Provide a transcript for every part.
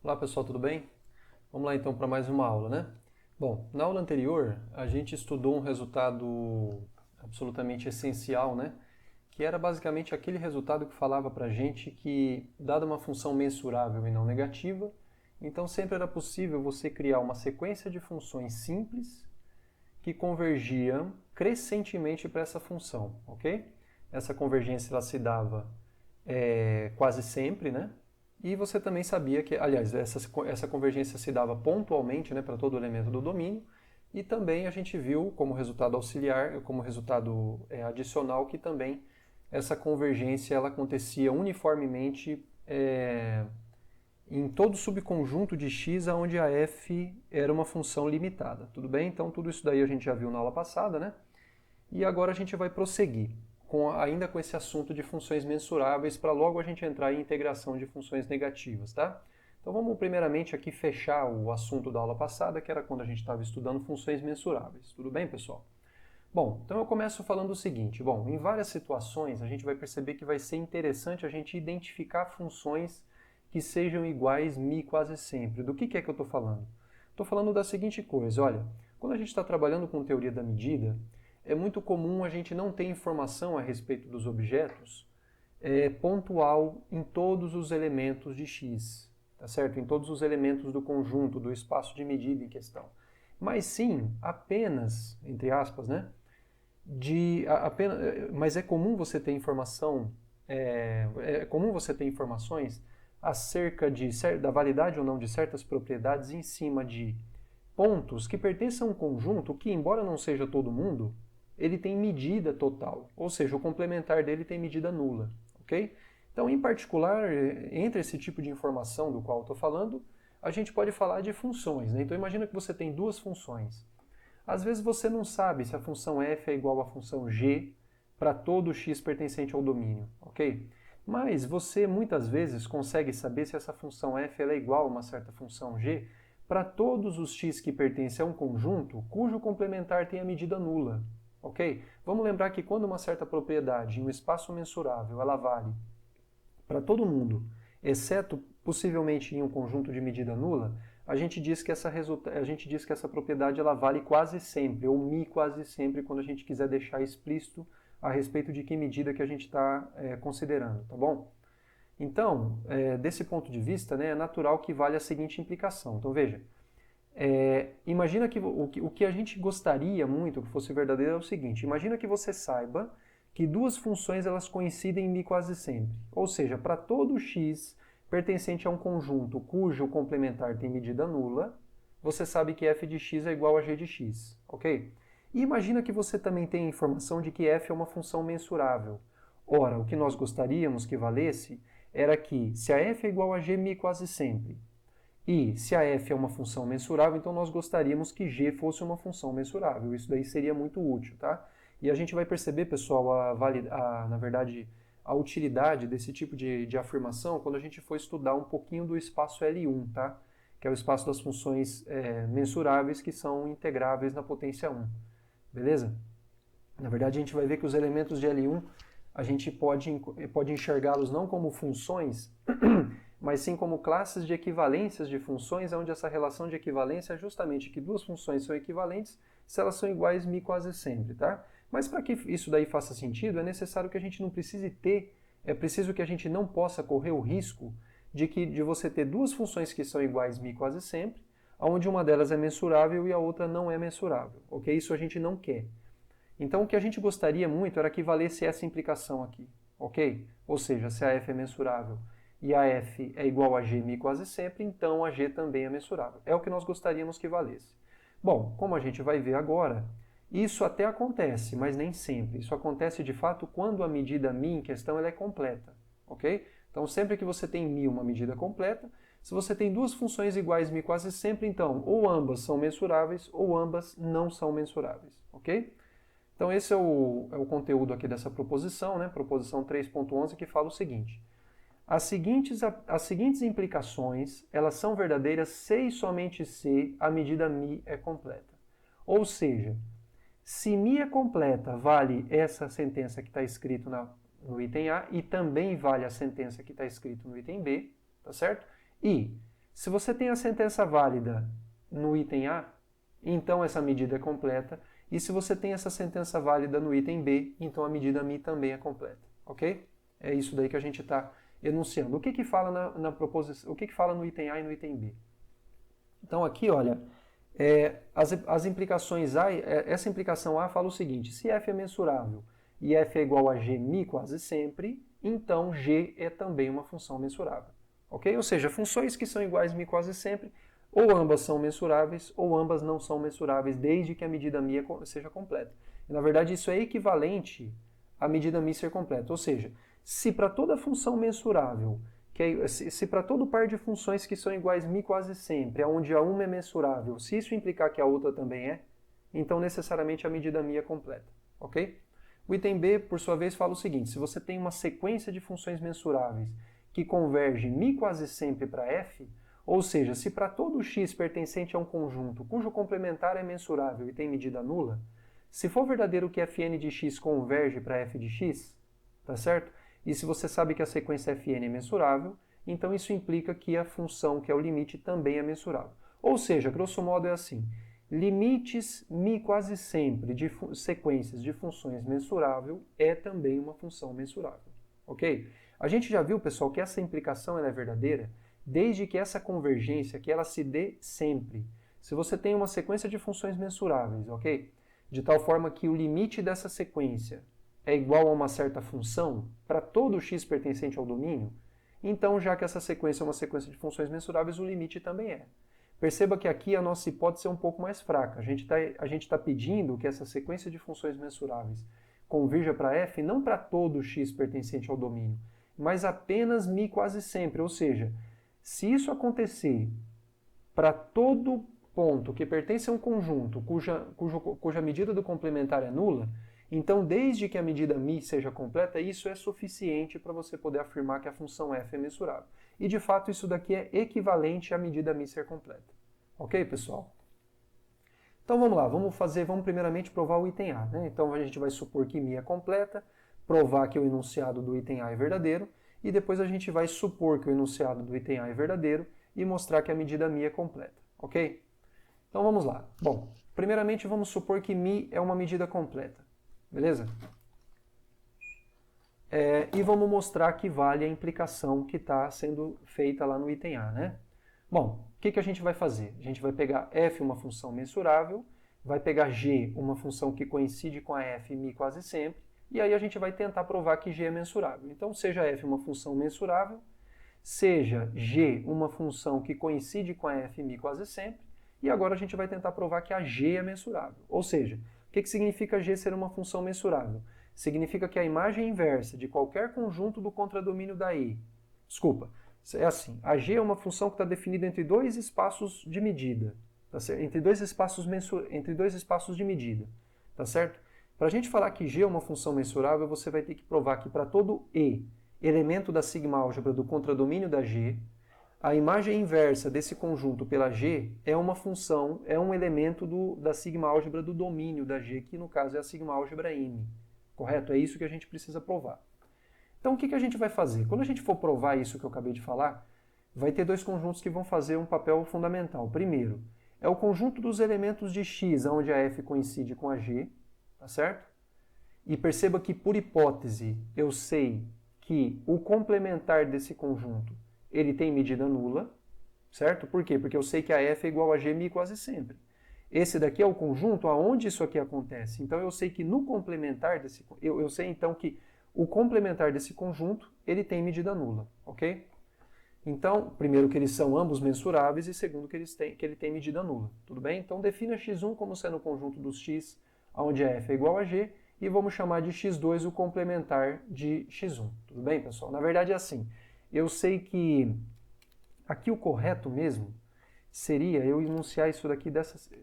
Olá pessoal, tudo bem? Vamos lá então para mais uma aula, né? Bom, na aula anterior a gente estudou um resultado absolutamente essencial, né? Que era basicamente aquele resultado que falava para a gente que, dada uma função mensurável e não negativa, então sempre era possível você criar uma sequência de funções simples que convergiam crescentemente para essa função, ok? Essa convergência ela se dava quase sempre, né? E você também sabia que, aliás, essa convergência se dava pontualmente, né, para todo elemento do domínio, e também a gente viu como resultado auxiliar, como resultado adicional, que também essa convergência ela acontecia uniformemente em todo subconjunto de x onde a f era uma função limitada. Tudo bem? Então tudo isso daí a gente já viu na aula passada, né? E agora a gente vai prosseguir, ainda com esse assunto de funções mensuráveis, para logo a gente entrar em integração de funções negativas, tá? Então vamos primeiramente aqui fechar o assunto da aula passada, que era quando a gente estava estudando funções mensuráveis. Tudo bem, pessoal? Bom, então eu começo falando o seguinte. Bom, em várias situações a gente vai perceber que vai ser interessante a gente identificar funções que sejam iguais μ quase sempre. Do que é que eu estou falando? Estou falando da seguinte coisa, olha, quando a gente está trabalhando com teoria da medida, é muito comum a gente não ter informação a respeito dos objetos pontual em todos os elementos de x, tá certo? Em todos os elementos do conjunto, do espaço de medida em questão. Mas sim, apenas, entre aspas, né? Mas é comum você ter informação, é comum você ter informações acerca da validade ou não de certas propriedades em cima de pontos que pertencem a um conjunto que, embora não seja todo mundo, ele tem medida total, ou seja, o complementar dele tem medida nula, ok? Então, em particular, entre esse tipo de informação do qual eu estou falando, a gente pode falar de funções, né? Então, imagina que você tem duas funções. Às vezes você não sabe se a função f é igual à função g para todo x pertencente ao domínio, ok? Mas você muitas vezes consegue saber se essa função f é igual a uma certa função g para todos os x que pertencem a um conjunto cujo complementar tem a medida nula, ok? Vamos lembrar que quando uma certa propriedade em um espaço mensurável ela vale para todo mundo, exceto possivelmente em um conjunto de medida nula, a gente diz que essa propriedade ela vale quase sempre, ou μ quase sempre, quando a gente quiser deixar explícito a respeito de que medida que a gente está considerando, tá bom? Então, desse ponto de vista, né, é natural que vale a seguinte implicação. Então, veja, imagina que o que a gente gostaria muito que fosse verdadeiro é o seguinte, imagina que você saiba que duas funções elas coincidem em μ quase sempre. Ou seja, para todo x pertencente a um conjunto cujo complementar tem medida nula, você sabe que f de x é igual a g de x, ok? E imagina que você também tem a informação de que f é uma função mensurável. Ora, o que nós gostaríamos que valesse era que, se a f é igual a g μ quase sempre, e se a f é uma função mensurável, então nós gostaríamos que g fosse uma função mensurável. Isso daí seria muito útil, tá? E a gente vai perceber, pessoal, na verdade, a utilidade desse tipo de afirmação quando a gente for estudar um pouquinho do espaço L1, tá? Que é o espaço das funções mensuráveis que são integráveis na potência 1. Beleza? Na verdade, a gente vai ver que os elementos de L1 a gente pode enxergá-los não como funções, mas sim como classes de equivalências de funções, onde essa relação de equivalência é justamente que duas funções são equivalentes se elas são iguais μ quase sempre, tá? Mas para que isso daí faça sentido, é necessário que a gente não precise ter, é preciso que a gente não possa correr o risco de você ter duas funções que são iguais μ quase sempre, onde uma delas é mensurável e a outra não é mensurável, ok? Isso a gente não quer. Então o que a gente gostaria muito era que valesse essa implicação aqui, ok? Ou seja, se a f é mensurável e a f é igual a g μ quase sempre, então a g também é mensurável. É o que nós gostaríamos que valesse. Bom, como a gente vai ver agora, isso até acontece, mas nem sempre. Isso acontece de fato quando a medida μ em questão ela é completa, ok? Então sempre que você tem μ uma medida completa, se você tem duas funções iguais μ quase sempre, então ou ambas são mensuráveis ou ambas não são mensuráveis, ok? Então esse é o conteúdo aqui dessa proposição, né? Proposição 3.11, que fala o seguinte. As seguintes implicações, elas são verdadeiras se e somente se a medida μ é completa. Ou seja, se μ é completa, vale essa sentença que está escrito no item A e também vale a sentença que está escrito no item B, tá certo? E Se você tem a sentença válida no item A, então essa medida é completa. E se você tem essa sentença válida no item B, então a medida Mi também é completa. Ok? É isso daí que a gente está enunciando. O que que fala na proposição? O que que fala no item A e no item B? Então aqui, olha, as implicações A, essa implicação A fala o seguinte: se f é mensurável e f é igual a g mi quase sempre, então g é também uma função mensurável. Ok? Ou seja, funções que são iguais mi quase sempre, ou ambas são mensuráveis, ou ambas não são mensuráveis, desde que a medida mi seja completa. E, na verdade, isso é equivalente à medida mi ser completa. Ou seja, se para toda função mensurável, se para todo par de funções que são iguais mi quase sempre, onde a uma é mensurável, se isso implicar que a outra também é, então necessariamente a medida mi é completa. Ok? O item B, por sua vez, fala o seguinte: se você tem uma sequência de funções mensuráveis que converge mi quase sempre para f, ou seja, se para todo x pertencente a um conjunto cujo complementar é mensurável e tem medida nula, se for verdadeiro que fn de x converge para f de x, tá certo? E se você sabe que a sequência fn é mensurável, então isso implica que a função, que é o limite, também é mensurável. Ou seja, grosso modo é assim: limites mi quase sempre de sequências de funções mensurável é também uma função mensurável. Ok? A gente já viu, pessoal, que essa implicação ela é verdadeira desde que essa convergência que ela se dê sempre. Se você tem uma sequência de funções mensuráveis, ok? De tal forma que o limite dessa sequência é igual a uma certa função para todo x pertencente ao domínio, então, já que essa sequência é uma sequência de funções mensuráveis, o limite também é. Perceba que aqui a nossa hipótese é um pouco mais fraca. A gente está pedindo que essa sequência de funções mensuráveis convirja para f não para todo x pertencente ao domínio, mas apenas mi quase sempre. Ou seja, se isso acontecer para todo ponto que pertence a um conjunto cuja medida do complementar é nula, então desde que a medida mi seja completa, isso é suficiente para você poder afirmar que a função f é mensurável. E de fato isso daqui é equivalente à medida mi ser completa. Ok, pessoal? Então vamos lá, vamos primeiramente provar o item A. Né? Então a gente vai supor que mi é completa, provar que o enunciado do item A é verdadeiro, e depois a gente vai supor que o enunciado do item A é verdadeiro e mostrar que a medida mi é completa. Ok? Então vamos lá. Bom, primeiramente vamos supor que mi é uma medida completa. Beleza? E vamos mostrar que vale a implicação que está sendo feita lá no item A, né? Bom, o que a gente vai fazer? A gente vai pegar f, uma função mensurável, vai pegar g, uma função que coincide com a f mi quase sempre, e aí a gente vai tentar provar que g é mensurável. Então, seja f uma função mensurável, seja g uma função que coincide com a f mi quase sempre, e agora a gente vai tentar provar que a g é mensurável. Ou seja, o que significa g ser uma função mensurável? Significa que a imagem inversa de qualquer conjunto do contradomínio da E. Desculpa, é assim, a g é uma função que está definida entre dois espaços de medida, tá certo? Entre dois espaços de medida, tá certo? Para a gente falar que g é uma função mensurável, você vai ter que provar que para todo E, elemento da sigma-álgebra do contradomínio da G, a imagem inversa desse conjunto pela G é uma função, é um elemento da sigma-álgebra do domínio da G, que no caso é a sigma-álgebra M. Correto? É isso que a gente precisa provar. Então o que a gente vai fazer? Quando a gente for provar isso que eu acabei de falar, vai ter dois conjuntos que vão fazer um papel fundamental. Primeiro, é o conjunto dos elementos de x, onde a f coincide com a g, tá certo? E perceba que, por hipótese, eu sei que o complementar desse conjunto ele tem medida nula, certo? Por quê? Porque eu sei que a f é igual a g mi quase sempre. Esse daqui é o conjunto aonde isso aqui acontece. Então eu sei que no complementar desse, eu sei então que o complementar desse conjunto ele tem medida nula, ok? Então, primeiro que eles são ambos mensuráveis e segundo que ele tem medida nula, tudo bem? Então defina x1 como sendo o conjunto dos x, onde a f é igual a g, e vamos chamar de x2 o complementar de x1, tudo bem, pessoal? Na verdade é assim, eu sei que aqui o correto mesmo seria eu enunciar isso daqui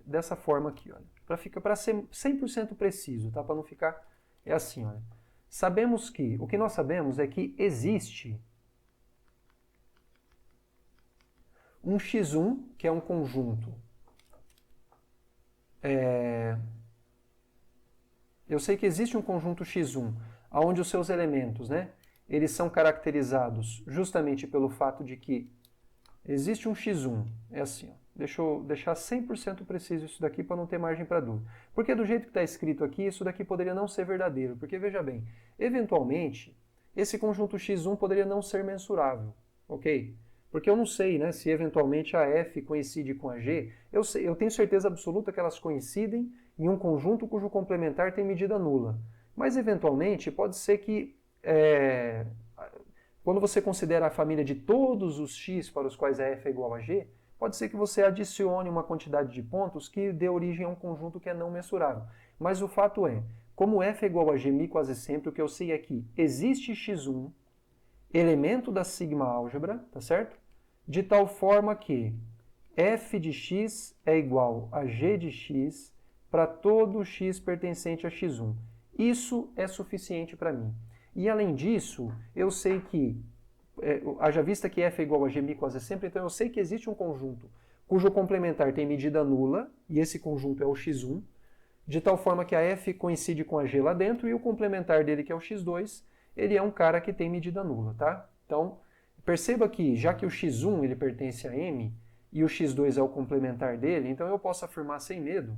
dessa forma aqui, olha. Para ser 100% preciso, tá? Para não ficar... É assim, olha. O que nós sabemos é que existe um x1, que é um conjunto. Eu sei que existe um conjunto x1, onde os seus elementos, né? Eles são caracterizados justamente pelo fato de que existe um x1, é assim, ó. Deixa eu deixar 100% preciso isso daqui para não ter margem para dúvida. Porque do jeito que está escrito aqui, isso daqui poderia não ser verdadeiro. Porque, veja bem, eventualmente, esse conjunto x1 poderia não ser mensurável, ok? Porque eu não sei, né, se eventualmente a F coincide com a G. Eu tenho certeza absoluta que elas coincidem em um conjunto cujo complementar tem medida nula. Mas, eventualmente, pode ser que, quando você considera a família de todos os x para os quais a F é igual a G, pode ser que você adicione uma quantidade de pontos que dê origem a um conjunto que é não mensurável. Mas o fato é, como F é igual a G quase sempre, o que eu sei é que existe x1, elemento da sigma álgebra, tá certo? De tal forma que f de x é igual a g de x para todo x pertencente a x1. Isso é suficiente para mim. E além disso, eu sei que haja vista que f é igual a g quase sempre, então eu sei que existe um conjunto cujo complementar tem medida nula, e esse conjunto é o x1, de tal forma que a f coincide com a g lá dentro, e o complementar dele, que é o x2, ele é um cara que tem medida nula, tá? Então, perceba que, já que o x1 ele pertence a m, e o x2 é o complementar dele, então eu posso afirmar sem medo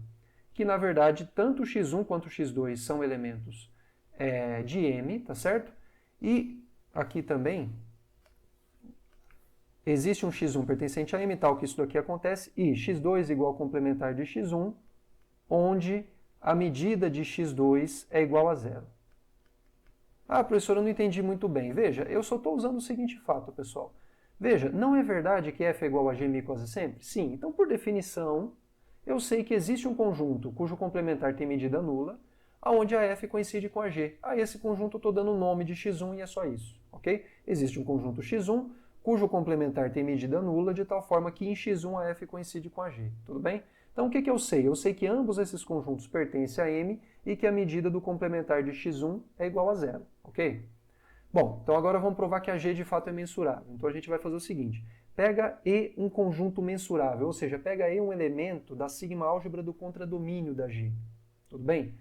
que, na verdade, tanto o x1 quanto o x2 são elementos de m, tá certo? E aqui também existe um x1 pertencente a m, tal que isso daqui acontece, e x2 igual ao complementar de x1, onde a medida de x2 é igual a zero. Ah, professor, eu não entendi muito bem. Veja, eu só estou usando o seguinte fato, pessoal. Veja, não é verdade que f é igual a g quase sempre? Sim, então por definição, eu sei que existe um conjunto cujo complementar tem medida nula, onde a f coincide com a g. A esse conjunto eu estou dando o nome de x1 e é só isso, ok? Existe um conjunto x1 cujo complementar tem medida nula, de tal forma que em x1 a f coincide com a g, tudo bem? Então o que eu sei? Eu sei que ambos esses conjuntos pertencem a m e que a medida do complementar de x1 é igual a zero, ok? Bom, então agora vamos provar que a g de fato é mensurável. Então a gente vai fazer o seguinte, pega E um conjunto mensurável, ou seja, pega E um elemento da sigma álgebra do contradomínio da g, tudo bem?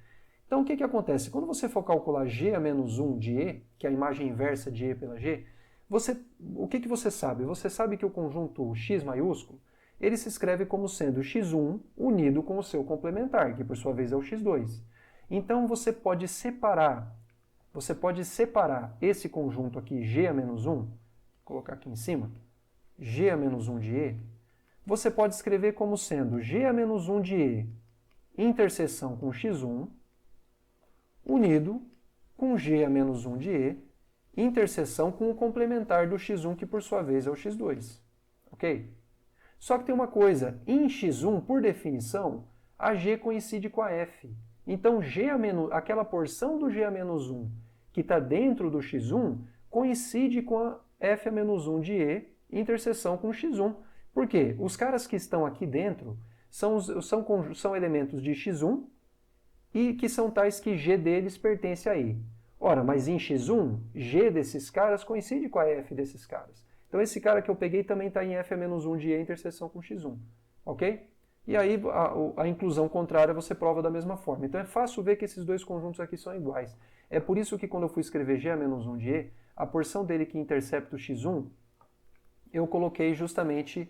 Então o que acontece? Quando você for calcular g a menos 1 de E, que é a imagem inversa de E pela g, o que você sabe? Você sabe que o conjunto x maiúsculo, ele se escreve como sendo x1 unido com o seu complementar, que por sua vez é o x2. Então você pode separar esse conjunto aqui, g a menos 1, vou colocar aqui em cima, g a menos 1 de E, você pode escrever como sendo g a menos 1 de E interseção com x1 unido com g a menos 1 de E interseção com o complementar do x1, que por sua vez é o x2. Ok? Só que tem uma coisa, em x1, por definição, a g coincide com a f. Então, aquela porção do g a menos 1 que está dentro do x1 coincide com a f a menos 1 de E interseção com o x1. Por quê? Os caras que estão aqui dentro são elementos de x1 e que são tais que g deles pertence a E. Ora, mas em x1, g desses caras coincide com a f desses caras. Então esse cara que eu peguei também está em f a menos 1 de E interseção com x1. Ok? E aí a inclusão contrária você prova da mesma forma. Então é fácil ver que esses dois conjuntos aqui são iguais. É por isso que quando eu fui escrever g a menos 1 de E, a porção dele que intercepta o x1, eu coloquei justamente,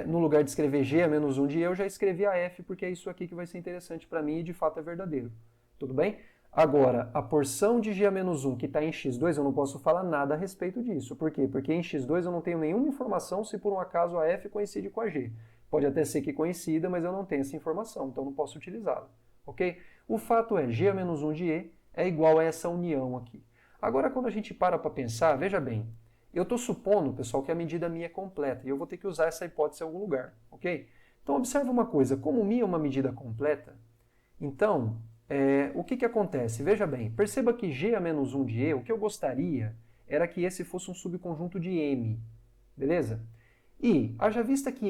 no lugar de escrever g a menos 1 de E, eu já escrevi a f, porque é isso aqui que vai ser interessante para mim e de fato é verdadeiro. Tudo bem? Agora, a porção de g a menos 1 que está em x2, eu não posso falar nada a respeito disso. Por quê? Porque em x2 eu não tenho nenhuma informação se por um acaso a f coincide com a g. Pode até ser que coincida, mas eu não tenho essa informação, então não posso utilizá-la. Ok? O fato é, g a menos 1 de E é igual a essa união aqui. Agora, quando a gente para pensar, veja bem, eu estou supondo, pessoal, que a medida μ é completa, e eu vou ter que usar essa hipótese em algum lugar. Ok? Então, observa uma coisa, como μ é uma medida completa, então, o que acontece? Veja bem, perceba que g a menos 1 de E, o que eu gostaria era que esse fosse um subconjunto de M, beleza? E, haja vista que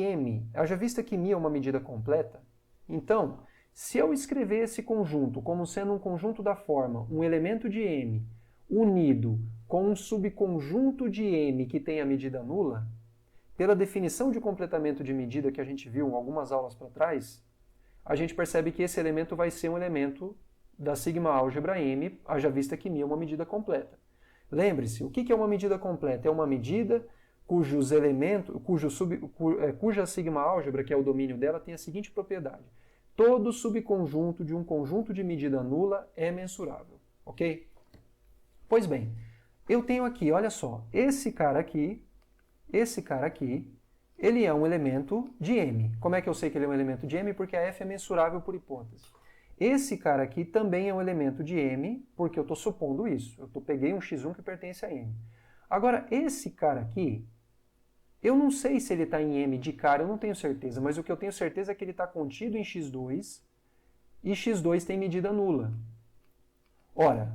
μ é uma medida completa, então, se eu escrever esse conjunto como sendo um conjunto da forma um elemento de M unido com um subconjunto de M que tem a medida nula, pela definição de completamento de medida que a gente viu algumas aulas para trás, a gente percebe que esse elemento vai ser um elemento da sigma álgebra M, haja vista que μ é uma medida completa. Lembre-se, o que é uma medida completa? É uma medida cujos elementos, cuja sigma-álgebra, que é o domínio dela, tem a seguinte propriedade. Todo subconjunto de um conjunto de medida nula é mensurável, ok? Pois bem, eu tenho aqui, olha só, esse cara aqui, ele é um elemento de M. Como é que eu sei que ele é um elemento de M? Porque a F é mensurável por hipótese. Esse cara aqui também é um elemento de M, porque eu estou supondo isso. Eu peguei um x1 que pertence a M. Agora, esse cara aqui, eu não sei se ele está em M de cara, eu não tenho certeza, mas o que eu tenho certeza é que ele está contido em x2, e x2 tem medida nula. Ora,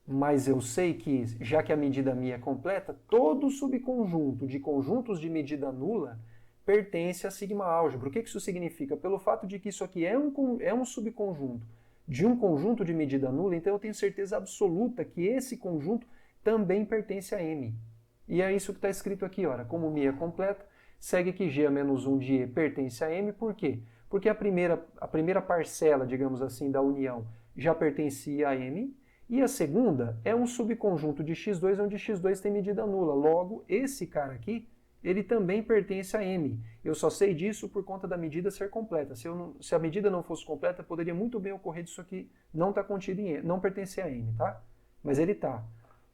mas eu sei que, já que a medida μ é completa, todo subconjunto de conjuntos de medida nula pertence à sigma-álgebra. O que isso significa? Pelo fato de que isso aqui é um subconjunto de um conjunto de medida nula, então eu tenho certeza absoluta que esse conjunto também pertence a M. E é isso que está escrito aqui, ora, como μ é completa, segue que G a menos 1 de E pertence a M, por quê? Porque a primeira parcela, digamos assim, da união já pertencia a M, e a segunda é um subconjunto de x2, onde x2 tem medida nula. Logo, esse cara aqui, ele também pertence a M. Eu só sei disso por conta da medida ser completa. Se a medida não fosse completa, poderia muito bem ocorrer disso aqui não estar contido em M, não pertencer a M, tá? Mas ele está.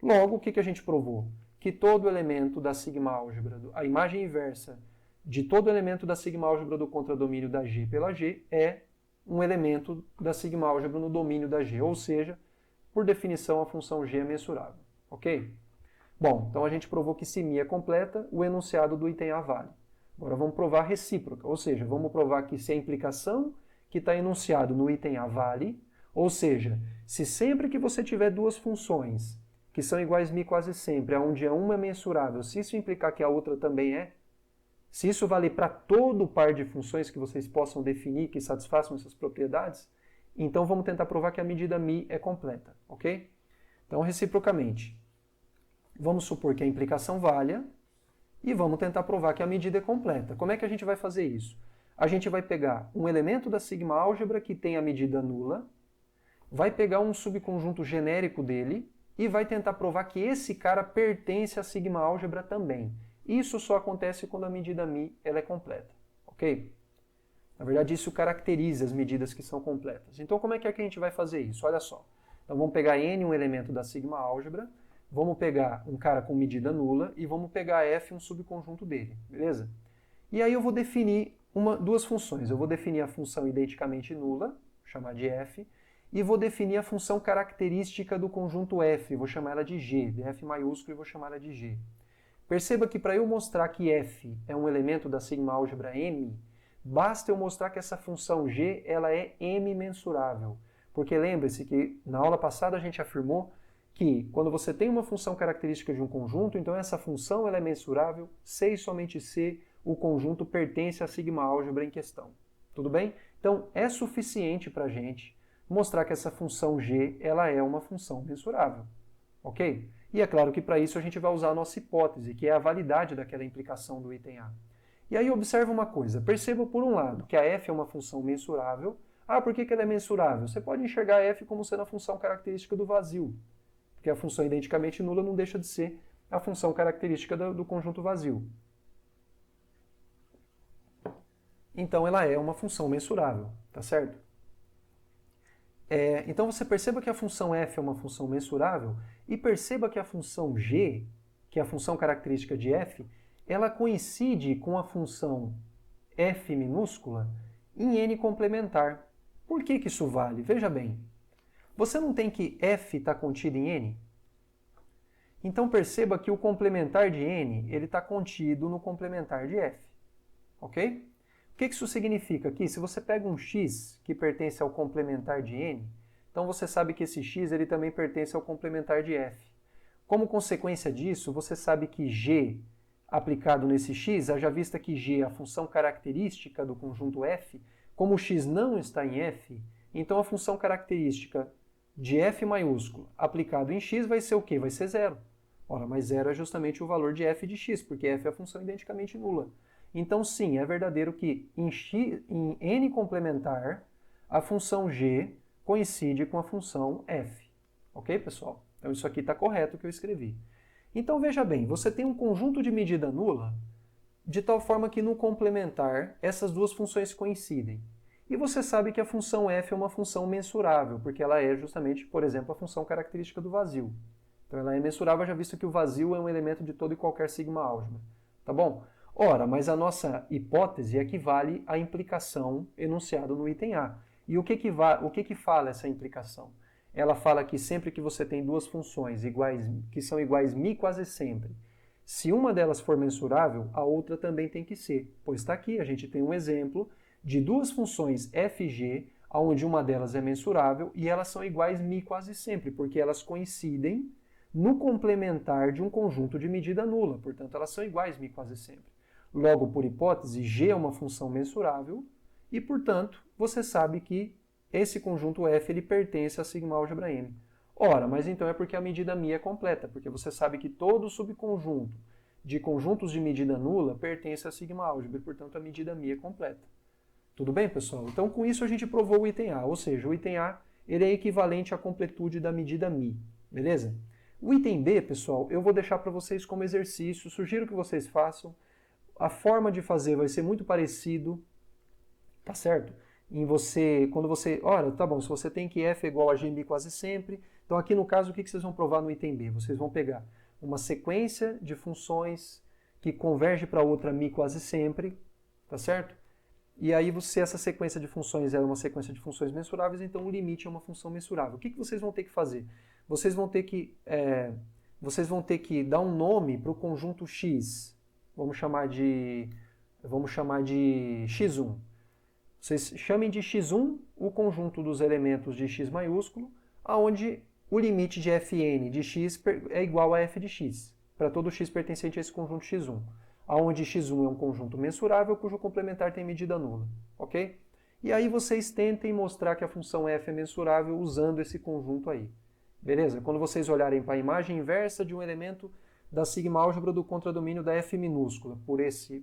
Logo, o que a gente provou? Que todo elemento da sigma-álgebra, a imagem inversa de todo elemento da sigma-álgebra do contradomínio da G pela G é um elemento da sigma-álgebra no domínio da G, ou seja, por definição, a função G é mensurável, ok? Bom, então a gente provou que se μ é completa, o enunciado do item A vale. Agora vamos provar a recíproca, ou seja, vamos provar que se a implicação que está enunciado no item A vale, ou seja, se sempre que você tiver duas funções que são iguais μ quase sempre, onde uma é mensurável, se isso implicar que a outra também é, se isso vale para todo o par de funções que vocês possam definir que satisfaçam essas propriedades, então vamos tentar provar que a medida μ é completa, ok? Então, reciprocamente, vamos supor que a implicação valha e vamos tentar provar que a medida é completa. Como é que a gente vai fazer isso? A gente vai pegar um elemento da sigma-álgebra que tem a medida nula, vai pegar um subconjunto genérico dele e vai tentar provar que esse cara pertence à sigma-álgebra também. Isso só acontece quando a medida μ ela é completa, ok? Na verdade, isso caracteriza as medidas que são completas. Então, como é que a gente vai fazer isso? Olha só. Então, vamos pegar N, um elemento da sigma-álgebra, vamos pegar um cara com medida nula e vamos pegar F, um subconjunto dele, beleza? E aí eu vou definir duas funções. Eu vou definir a função identicamente nula, vou chamar de F, e vou definir a função característica do conjunto F, vou chamar ela de G, de F maiúsculo e vou chamar ela de G. Perceba que para eu mostrar que F é um elemento da sigma-álgebra M, basta eu mostrar que essa função G ela é M mensurável. Porque lembre-se que na aula passada a gente afirmou que quando você tem uma função característica de um conjunto, então essa função ela é mensurável se e somente se o conjunto pertence à sigma-álgebra em questão. Tudo bem? Então é suficiente para a gente mostrar que essa função G ela é uma função mensurável. Ok? E é claro que para isso a gente vai usar a nossa hipótese, que é a validade daquela implicação do item A. E aí observa uma coisa, perceba por um lado que a f é uma função mensurável. Ah, por que ela é mensurável? Você pode enxergar a f como sendo a função característica do vazio, porque a função identicamente nula não deixa de ser a função característica do conjunto vazio. Então ela é uma função mensurável, tá certo? Então você perceba que a função f é uma função mensurável e perceba que a função g, que é a função característica de f, ela coincide com a função f minúscula em n complementar. Por que isso vale? Veja bem, você não tem que f está contido em n? Então perceba que o complementar de n ele está contido no complementar de f. Ok? O que isso significa aqui? Se você pega um x que pertence ao complementar de n, então você sabe que esse x ele também pertence ao complementar de f. Como consequência disso, você sabe que g aplicado nesse x, haja vista que g é a função característica do conjunto f, como o x não está em f, então a função característica de f maiúsculo aplicado em x vai ser o quê? Vai ser zero. Ora, mas zero é justamente o valor de f de x, porque f é a função identicamente nula. Então, sim, é verdadeiro que em n complementar, a função g coincide com a função f. Ok, pessoal? Então, isso aqui está correto o que eu escrevi. Então veja bem, você tem um conjunto de medida nula de tal forma que no complementar essas duas funções coincidem. E você sabe que a função f é uma função mensurável, porque ela é justamente, por exemplo, a função característica do vazio. Então ela é mensurável, já visto que o vazio é um elemento de todo e qualquer sigma álgebra. Tá bom? Ora, mas a nossa hipótese equivale à implicação enunciada no item A. E o que fala essa implicação? Ela fala que sempre que você tem duas funções que são iguais μ quase sempre, se uma delas for mensurável, a outra também tem que ser. Pois está aqui, a gente tem um exemplo de duas funções f e g, onde uma delas é mensurável e elas são iguais μ quase sempre, porque elas coincidem no complementar de um conjunto de medida nula. Portanto, elas são iguais μ quase sempre. Logo, por hipótese, g é uma função mensurável e, portanto, você sabe que esse conjunto f ele pertence a sigma álgebra M. Ora, mas então é porque a medida μ é completa, porque você sabe que todo subconjunto de conjuntos de medida nula pertence a sigma álgebra, e portanto a medida μ é completa. Tudo bem, pessoal? Então com isso a gente provou o item A, ou seja, o item A ele é equivalente à completude da medida μ, beleza? O item B, pessoal, eu vou deixar para vocês como exercício, sugiro que vocês façam. A forma de fazer vai ser muito parecido, tá certo? Ora, tá bom, se você tem que f é igual a gμ quase sempre, então aqui no caso o que vocês vão provar no item B? Vocês vão pegar uma sequência de funções que converge para outra μ quase sempre, tá certo? E aí essa sequência de funções é uma sequência de funções mensuráveis, então o limite é uma função mensurável. O que vocês vão ter que fazer? Vocês vão ter que dar um nome para o conjunto x, vamos chamar de x1. Vocês chamem de x1 o conjunto dos elementos de x maiúsculo, onde o limite de fn de x é igual a f de x, para todo x pertencente a esse conjunto x1, onde x1 é um conjunto mensurável cujo complementar tem medida nula, ok? E aí vocês tentem mostrar que a função f é mensurável usando esse conjunto aí, beleza? Quando vocês olharem para a imagem inversa de um elemento da sigma álgebra do contradomínio da f minúscula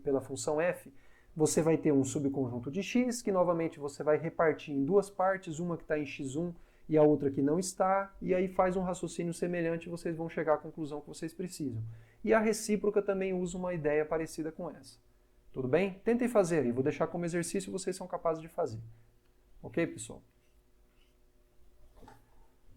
pela função f, você vai ter um subconjunto de x, que novamente você vai repartir em duas partes, uma que está em x1 e a outra que não está, e aí faz um raciocínio semelhante e vocês vão chegar à conclusão que vocês precisam. E a recíproca também usa uma ideia parecida com essa. Tudo bem? Tentem fazer aí, vou deixar como exercício e vocês são capazes de fazer. Ok, pessoal?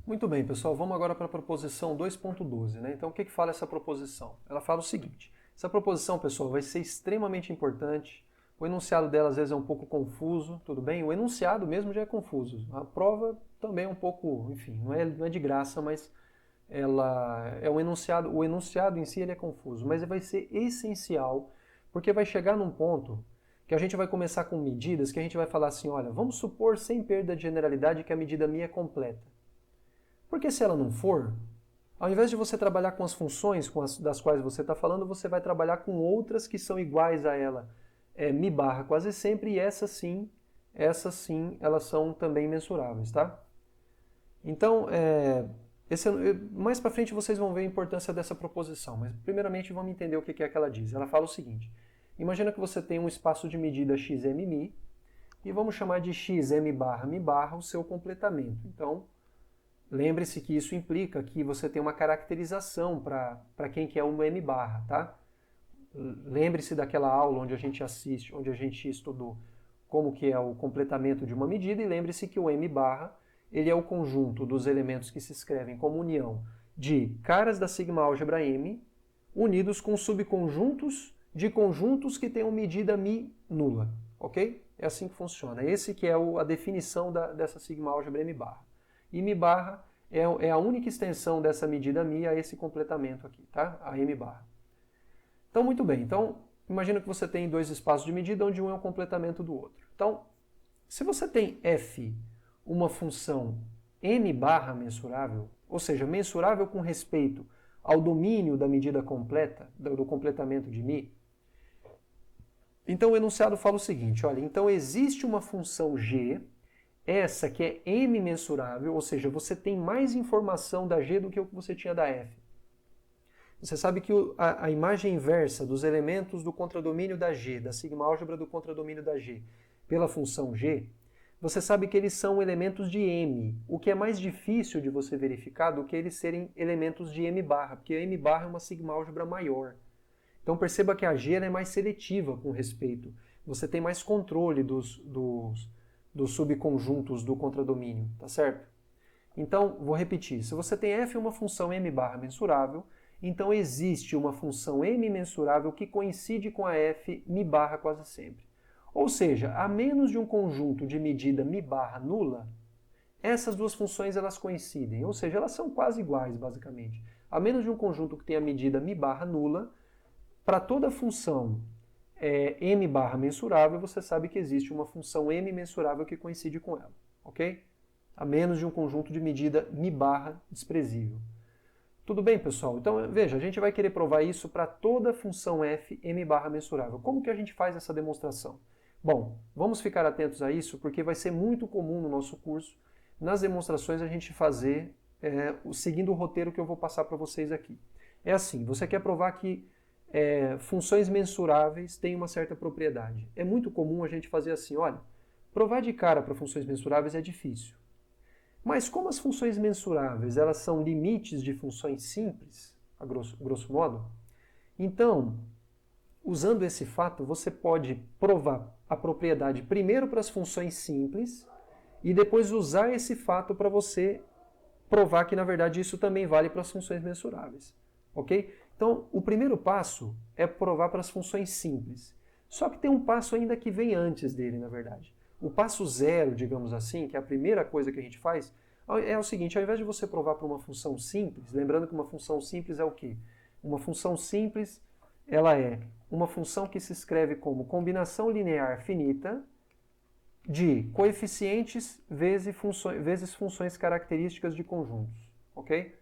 Muito bem, pessoal, vamos agora para a proposição 2.12, né? Então, o que fala essa proposição? Ela fala o seguinte, essa proposição, pessoal, vai ser extremamente importante. O enunciado dela às vezes é um pouco confuso, tudo bem? O enunciado mesmo já é confuso. A prova também é um pouco, enfim, não é de graça, mas ela é um enunciado. O enunciado em si ele é confuso, mas vai ser essencial, porque vai chegar num ponto que a gente vai começar com medidas que a gente vai falar assim, olha, vamos supor sem perda de generalidade que a medida μ é completa. Porque se ela não for, ao invés de você trabalhar com as funções das quais você está falando, você vai trabalhar com outras que são iguais a ela. μ barra quase sempre, e essas sim, elas são também mensuráveis, tá? Então, mais para frente vocês vão ver a importância dessa proposição, mas primeiramente vamos entender o que é que ela diz. Ela fala o seguinte, imagina que você tem um espaço de medida xmμ, e vamos chamar de xm barra μ barra o seu completamento. Então, lembre-se que isso implica que você tem uma caracterização para quem quer uma m barra, tá? Lembre-se daquela aula onde a gente estudou como que é o completamento de uma medida, e lembre-se que o m barra ele é o conjunto dos elementos que se escrevem como união de caras da sigma álgebra M unidos com subconjuntos de conjuntos que tenham medida μ nula, ok? É assim que funciona. Esse que é a definição dessa sigma álgebra M barra. E M barra é a única extensão dessa medida μ a esse completamento aqui, tá? A M barra. Então, muito bem. Então, imagina que você tem dois espaços de medida onde um é o completamento do outro. Então, se você tem f uma função m barra mensurável, ou seja, mensurável com respeito ao domínio da medida completa, do completamento de μ, então o enunciado fala o seguinte, olha, então existe uma função g, essa que é m mensurável, ou seja, você tem mais informação da g do que o que você tinha da f. Você sabe que a imagem inversa dos elementos do contradomínio da g, da sigma álgebra do contradomínio da g, pela função g, você sabe que eles são elementos de M, o que é mais difícil de você verificar do que eles serem elementos de M barra, porque a M barra é uma sigma-álgebra maior. Então perceba que a G é mais seletiva com respeito. Você tem mais controle dos subconjuntos do contradomínio, tá certo? Então, vou repetir. Se você tem f uma função m barra mensurável, então existe uma função m mensurável que coincide com a f mi barra quase sempre. Ou seja, a menos de um conjunto de medida mi barra nula, essas duas funções elas coincidem. Ou seja, elas são quase iguais, basicamente. A menos de um conjunto que tem a medida mi barra nula, para toda função m barra mensurável, você sabe que existe uma função m mensurável que coincide com ela, ok? A menos de um conjunto de medida mi barra desprezível. Tudo bem, pessoal? Então, veja, a gente vai querer provar isso para toda função f m barra mensurável. Como que a gente faz essa demonstração? Bom, vamos ficar atentos a isso, porque vai ser muito comum no nosso curso, nas demonstrações, a gente fazer seguindo o roteiro que eu vou passar para vocês aqui. É assim, você quer provar que funções mensuráveis têm uma certa propriedade. É muito comum a gente fazer assim, olha, provar de cara para funções mensuráveis é difícil. Mas como as funções mensuráveis elas são limites de funções simples, a grosso modo, então, usando esse fato, você pode provar a propriedade primeiro para as funções simples e depois usar esse fato para você provar que, na verdade, isso também vale para as funções mensuráveis. Ok? Então, o primeiro passo é provar para as funções simples. Só que tem um passo ainda que vem antes dele, na verdade. O passo zero, digamos assim, que é a primeira coisa que a gente faz, é o seguinte, ao invés de você provar para uma função simples, lembrando que uma função simples é o quê? Uma função simples, ela é uma função que se escreve como combinação linear finita de coeficientes vezes funções características de conjuntos, ok?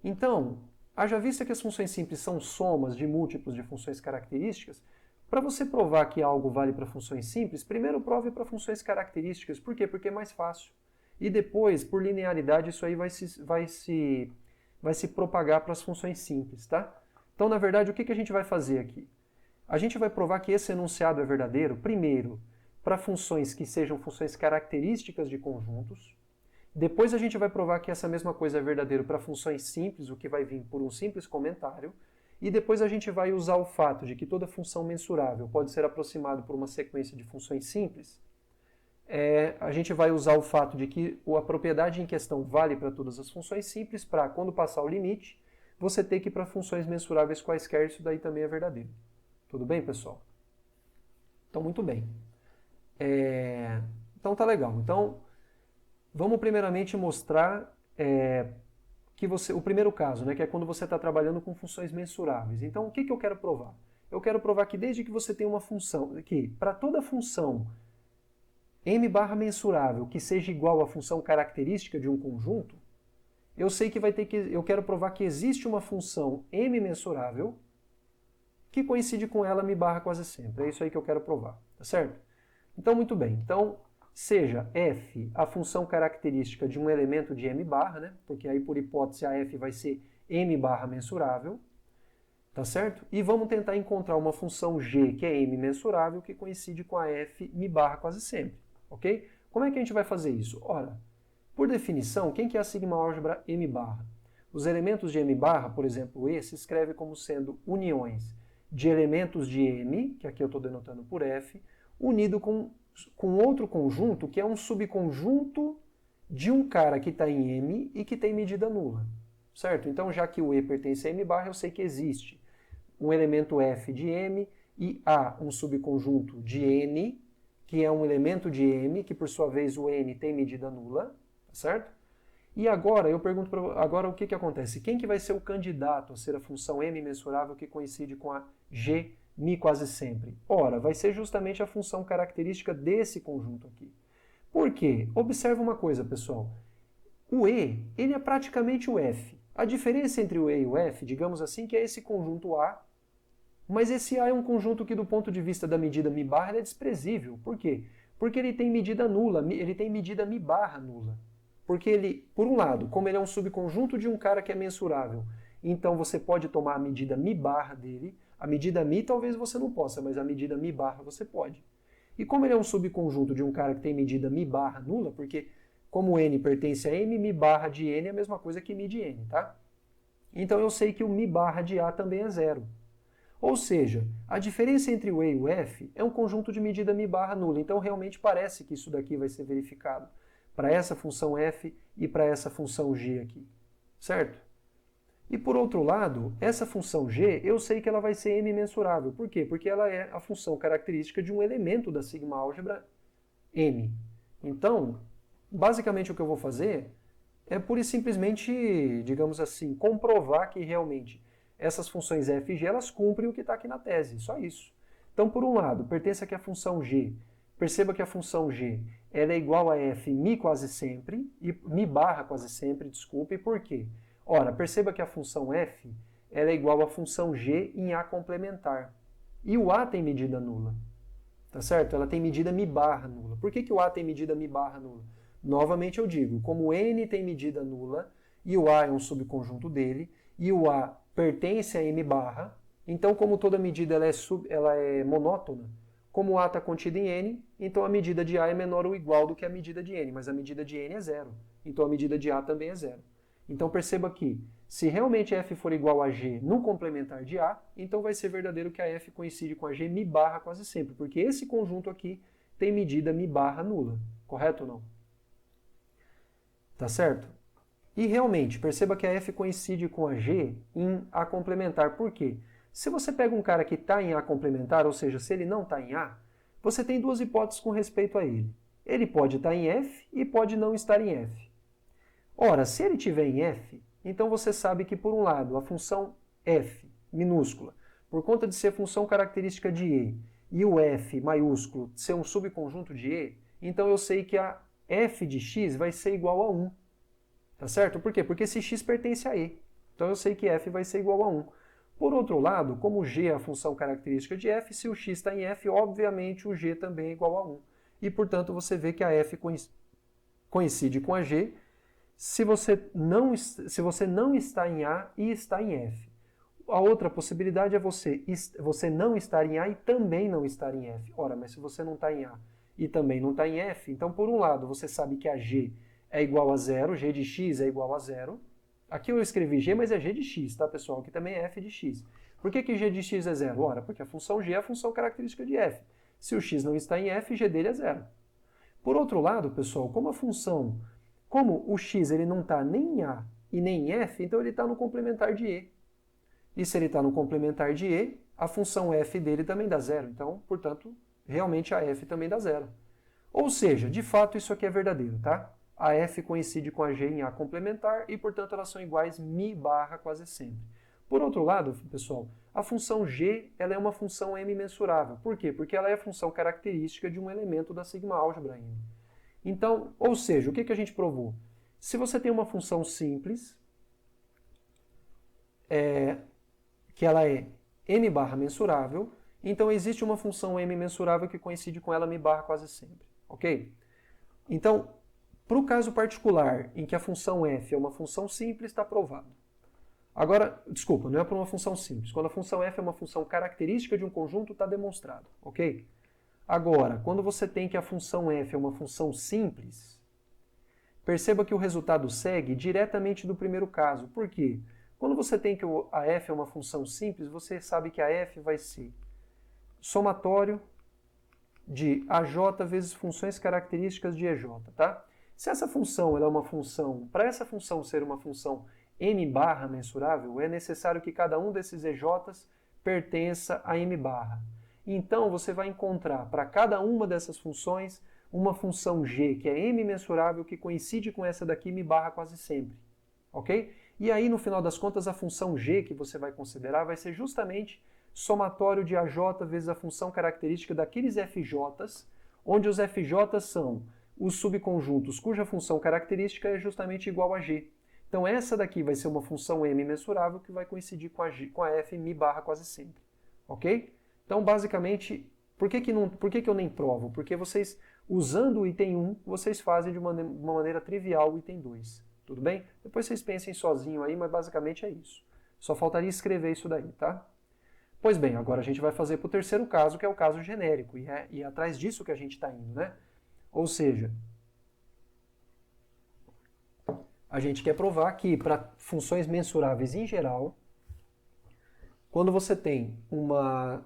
Então, haja vista que as funções simples são somas de múltiplos de funções características, para você provar que algo vale para funções simples, primeiro prove para funções características. Por quê? Porque é mais fácil. E depois, por linearidade, isso aí vai se propagar para as funções simples, tá? Então, na verdade, o que a gente vai fazer aqui? A gente vai provar que esse enunciado é verdadeiro, primeiro, para funções que sejam funções características de conjuntos. Depois a gente vai provar que essa mesma coisa é verdadeiro para funções simples, o que vai vir por um simples comentário. E depois a gente vai usar o fato de que toda função mensurável pode ser aproximada por uma sequência de funções simples. A gente vai usar o fato de que a propriedade em questão vale para todas as funções simples, para quando passar o limite, você ter que ir para funções mensuráveis quaisquer, isso daí também é verdadeiro. Tudo bem, pessoal? Então, muito bem. Então, tá legal. Então, vamos primeiramente mostrar o primeiro caso, né, que é quando você está trabalhando com funções mensuráveis. Então, o que eu quero provar? Eu quero provar que desde que você tem uma função, que para toda função m barra mensurável que seja igual à função característica de um conjunto, eu sei que eu quero provar que existe uma função m mensurável que coincide com ela mi barra quase sempre. É isso aí que eu quero provar, tá certo? Então, muito bem. Então, seja f a função característica de um elemento de m barra, né? Porque aí, por hipótese, a f vai ser m barra mensurável, tá certo? E vamos tentar encontrar uma função g, que é m mensurável, que coincide com a f mi barra quase sempre, ok? Como é que a gente vai fazer isso? Ora, por definição, quem que é a sigma-álgebra m barra? Os elementos de m barra, por exemplo, E, se escreve como sendo uniões de elementos de m, que aqui eu estou denotando por f, unido com outro conjunto que é um subconjunto de um cara que está em M e que tem medida nula, certo? Então, já que o E pertence a M barra, eu sei que existe um elemento F de M e há um subconjunto de N, que é um elemento de M, que por sua vez o N tem medida nula, certo? E agora, eu pergunto agora o que acontece? Quem que vai ser o candidato a ser a função M mensurável que coincide com a G mi quase sempre? Ora, vai ser justamente a função característica desse conjunto aqui. Por quê? Observa uma coisa, pessoal. O E, ele é praticamente o F. A diferença entre o E e o F, digamos assim, que é esse conjunto A, mas esse A é um conjunto que, do ponto de vista da medida mi barra, ele é desprezível. Por quê? Porque ele tem medida nula, ele tem medida mi barra nula. Porque ele, por um lado, como ele é um subconjunto de um cara que é mensurável, então você pode tomar a medida mi barra dele. A medida mi talvez você não possa, mas a medida mi barra você pode. E como ele é um subconjunto de um cara que tem medida mi barra nula, porque como n pertence a m, mi barra de n é a mesma coisa que mi de n, tá? Então eu sei que o mi barra de A também é zero. Ou seja, a diferença entre o E e o F é um conjunto de medida mi barra nula. Então realmente parece que isso daqui vai ser verificado para essa função f e para essa função g aqui, certo? E por outro lado, essa função g, eu sei que ela vai ser m mensurável. Por quê? Porque ela é a função característica de um elemento da sigma álgebra m. Então, basicamente o que eu vou fazer é pura e simplesmente, digamos assim, comprovar que realmente essas funções f e g elas cumprem o que está aqui na tese, só isso. Então, por um lado, pertence aqui a função g. Perceba que a função g ela é igual a f mi quase sempre, e mi barra quase sempre, desculpe, por quê? Ora, perceba que a função f ela é igual à função g em A complementar. E o A tem medida nula, tá certo? Ela tem medida mi barra nula. Por que o A tem medida mi barra nula? Novamente eu digo, como n tem medida nula, e o A é um subconjunto dele, e o A pertence a m barra, então como toda medida ela é monótona, como o A está contido em n, então a medida de A é menor ou igual do que a medida de n, mas a medida de n é zero, então a medida de A também é zero. Então perceba que, se realmente f for igual a g no complementar de A, então vai ser verdadeiro que a f coincide com a g mi barra quase sempre, porque esse conjunto aqui tem medida mi barra nula, correto ou não? Tá certo? E realmente, perceba que a f coincide com a g em A complementar. Por quê? Se você pega um cara que está em A complementar, ou seja, se ele não está em A, você tem duas hipóteses com respeito a ele. Ele pode estar em F e pode não estar em F. Ora, se ele estiver em F, então você sabe que, por um lado, a função f, minúscula, por conta de ser função característica de e o f maiúsculo ser um subconjunto de e, então eu sei que a f de x vai ser igual a 1. Tá certo? Por quê? Porque esse x pertence a e. Então eu sei que f vai ser igual a 1. Por outro lado, como g é a função característica de f, se o x está em f, obviamente o g também é igual a 1. E, portanto, você vê que a f coincide com a g se você não está em A e está em F. A outra possibilidade é você não estar em A e também não estar em F. Ora, mas se você não está em A e também não está em F, então, por um lado, você sabe que a g é igual a zero, g de x é igual a zero. Aqui eu escrevi g, mas é g de x, tá, pessoal? Aqui também é f de x. Por que g de x é zero? Ora, porque a função g é a função característica de f. Se o x não está em f, g dele é zero. Por outro lado, pessoal, como o x ele não está nem em A e nem em F, então ele está no complementar de E. E se ele está no complementar de E, a função f dele também dá zero. Então, portanto, realmente a f também dá zero. Ou seja, de fato isso aqui é verdadeiro, tá? A f coincide com a g em A complementar e, portanto, elas são iguais mi barra quase sempre. Por outro lado, pessoal, a função g ela é uma função m mensurável. Por quê? Porque ela é a função característica de um elemento da sigma álgebra m. Então, ou seja, o que a gente provou? Se você tem uma função simples, que ela é m barra mensurável, então existe uma função m mensurável que coincide com ela mi barra quase sempre, ok? Então, para o caso particular em que a função f é uma função simples, está provado. Agora, desculpa, não é para uma função simples. Quando a função f é uma função característica de um conjunto, está demonstrado, ok? Agora, quando você tem que a função f é uma função simples, perceba que o resultado segue diretamente do primeiro caso. Por quê? Quando você tem que a f é uma função simples, você sabe que a f vai ser somatório de aj vezes funções características de ej, tá? Se essa função ela é uma função, para essa função ser uma função m barra mensurável, é necessário que cada um desses ej's pertença a m barra. Então, você vai encontrar para cada uma dessas funções uma função g, que é m mensurável, que coincide com essa daqui, mi barra quase sempre. Ok? E aí, no final das contas, a função g que você vai considerar vai ser justamente somatório de aj vezes a função característica daqueles fj's, onde os fj's são os subconjuntos cuja função característica é justamente igual a g. Então, essa daqui vai ser uma função m mensurável que vai coincidir com a f mi barra quase sempre. Ok? Então, basicamente, por que eu nem provo? Porque vocês, usando o item 1, vocês fazem de uma maneira trivial o item 2. Tudo bem? Depois vocês pensem sozinho aí, mas basicamente é isso. Só faltaria escrever isso daí, tá? Pois bem, agora a gente vai fazer para o terceiro caso, que é o caso genérico, e é atrás disso que a gente está indo, né? Ou seja, a gente quer provar que para funções mensuráveis em geral, quando você tem uma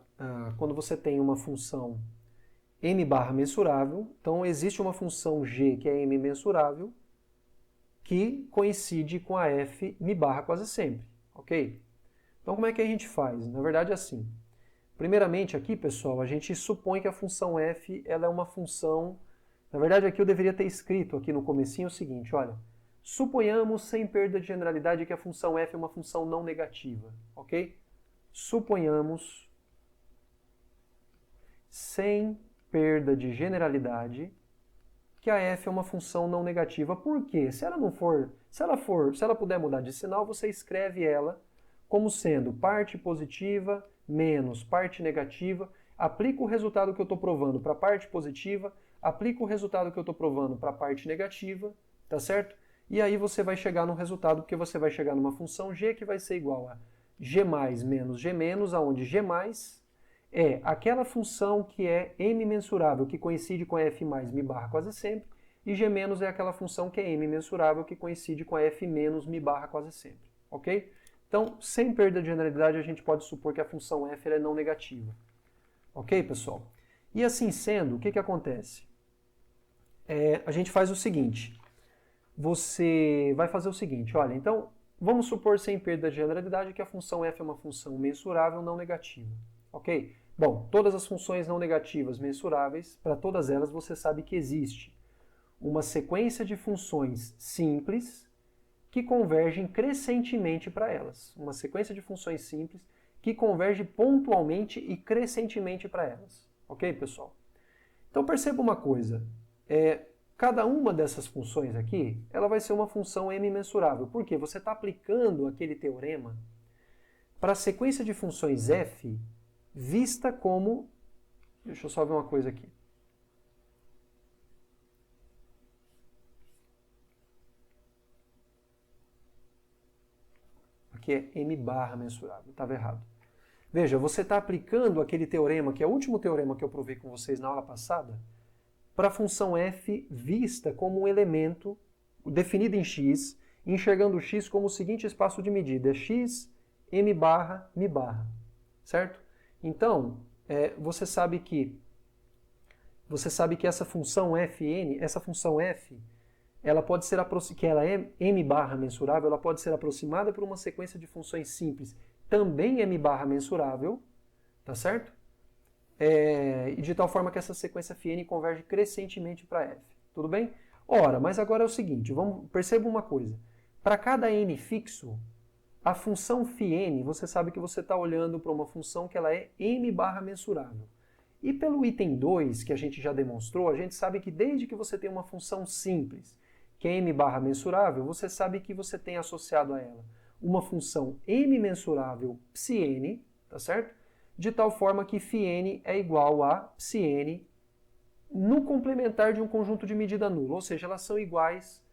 função m barra mensurável, então existe uma função g que é m mensurável, que coincide com a f m barra quase sempre, ok? Então como é que a gente faz? Na verdade é assim. Primeiramente aqui, pessoal, a gente supõe que a função f ela é uma função... Na verdade aqui eu deveria ter escrito aqui no comecinho o seguinte, olha, suponhamos sem perda de generalidade que a função f é uma função não negativa, ok? Suponhamos sem perda de generalidade que a f é uma função não negativa. Por quê? Se ela puder mudar de sinal, você escreve ela como sendo parte positiva menos parte negativa, aplica o resultado que eu estou provando para a parte positiva, aplica o resultado que eu estou provando para a parte negativa, tá certo? E aí você vai chegar no resultado, porque você vai chegar numa função g que vai ser igual a g mais menos g menos, onde g mais é aquela função que é m mensurável, que coincide com a f mais mi barra quase sempre, e g menos é aquela função que é m mensurável, que coincide com a f menos mi barra quase sempre, ok? Então, sem perda de generalidade, a gente pode supor que a função f é não negativa. Ok, pessoal? E assim sendo, o que acontece? A gente faz o seguinte. Você vai fazer o seguinte, olha, então, vamos supor sem perda de generalidade que a função f é uma função mensurável não negativa. Ok? Bom, todas as funções não negativas mensuráveis, para todas elas você sabe que existe uma sequência de funções simples que convergem crescentemente para elas. Uma sequência de funções simples que converge pontualmente e crescentemente para elas. Ok, pessoal? Então perceba uma coisa. Cada uma dessas funções aqui, ela vai ser uma função m mensurável. Por quê? Você está aplicando aquele teorema para a sequência de funções f vista como... Deixa eu só ver uma coisa aqui. Aqui é m barra mensurável, estava errado. Veja, você está aplicando aquele teorema, que é o último teorema que eu provei com vocês na aula passada, para a função f vista como um elemento definido em x, enxergando x como o seguinte espaço de medida, x, m barra, mi barra, certo? Então, você sabe que essa função fn, essa função f, ela pode ser que ela é m barra mensurável, ela pode ser aproximada por uma sequência de funções simples, também m barra mensurável, tá certo? E de tal forma que essa sequência φn converge crescentemente para f. Tudo bem? Ora, mas agora é o seguinte, perceba uma coisa. Para cada n fixo, a função φn, você sabe que você está olhando para uma função que ela é m barra mensurável. E pelo item 2, que a gente já demonstrou, a gente sabe que desde que você tem uma função simples, que é m barra mensurável, você sabe que você tem associado a ela uma função m mensurável psi-n, tá certo? De tal forma que φn é igual a psi-n no complementar de um conjunto de medida nula, ou seja, elas são iguais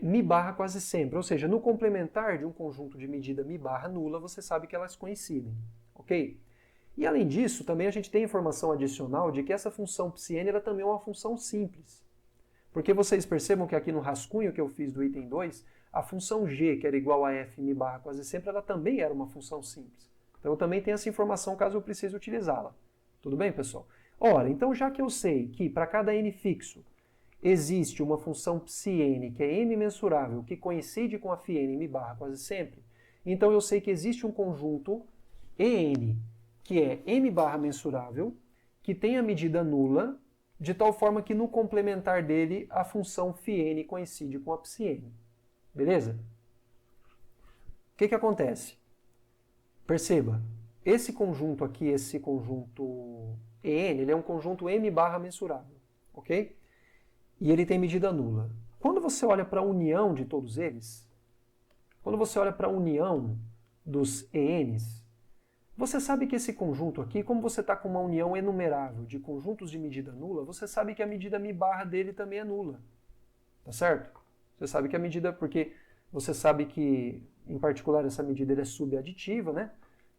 mi barra quase sempre, ou seja, no complementar de um conjunto de medida mi barra nula, você sabe que elas coincidem, ok? E além disso, também a gente tem informação adicional de que essa função psi-n ela também é uma função simples, porque vocês percebam que aqui no rascunho que eu fiz do item 2, a função g, que era igual a f mi barra quase sempre, ela também era uma função simples. Então eu também tenho essa informação caso eu precise utilizá-la. Tudo bem, pessoal? Ora, então já que eu sei que para cada n fixo existe uma função psi-n, que é m mensurável, que coincide com a φn mi barra quase sempre, então eu sei que existe um conjunto en, que é m barra mensurável, que tem a medida nula, de tal forma que no complementar dele a função φn coincide com a psi-n. Beleza? O que acontece? Perceba, esse conjunto aqui, esse conjunto En, ele é um conjunto m barra mensurável, ok? E ele tem medida nula. Quando você olha para a união de todos eles, quando você olha para a união dos Ens, você sabe que esse conjunto aqui, como você está com uma união enumerável de conjuntos de medida nula, você sabe que a medida mi barra dele também é nula. Tá certo? Você sabe que a medida, porque você sabe que, em particular, essa medida é subaditiva, né?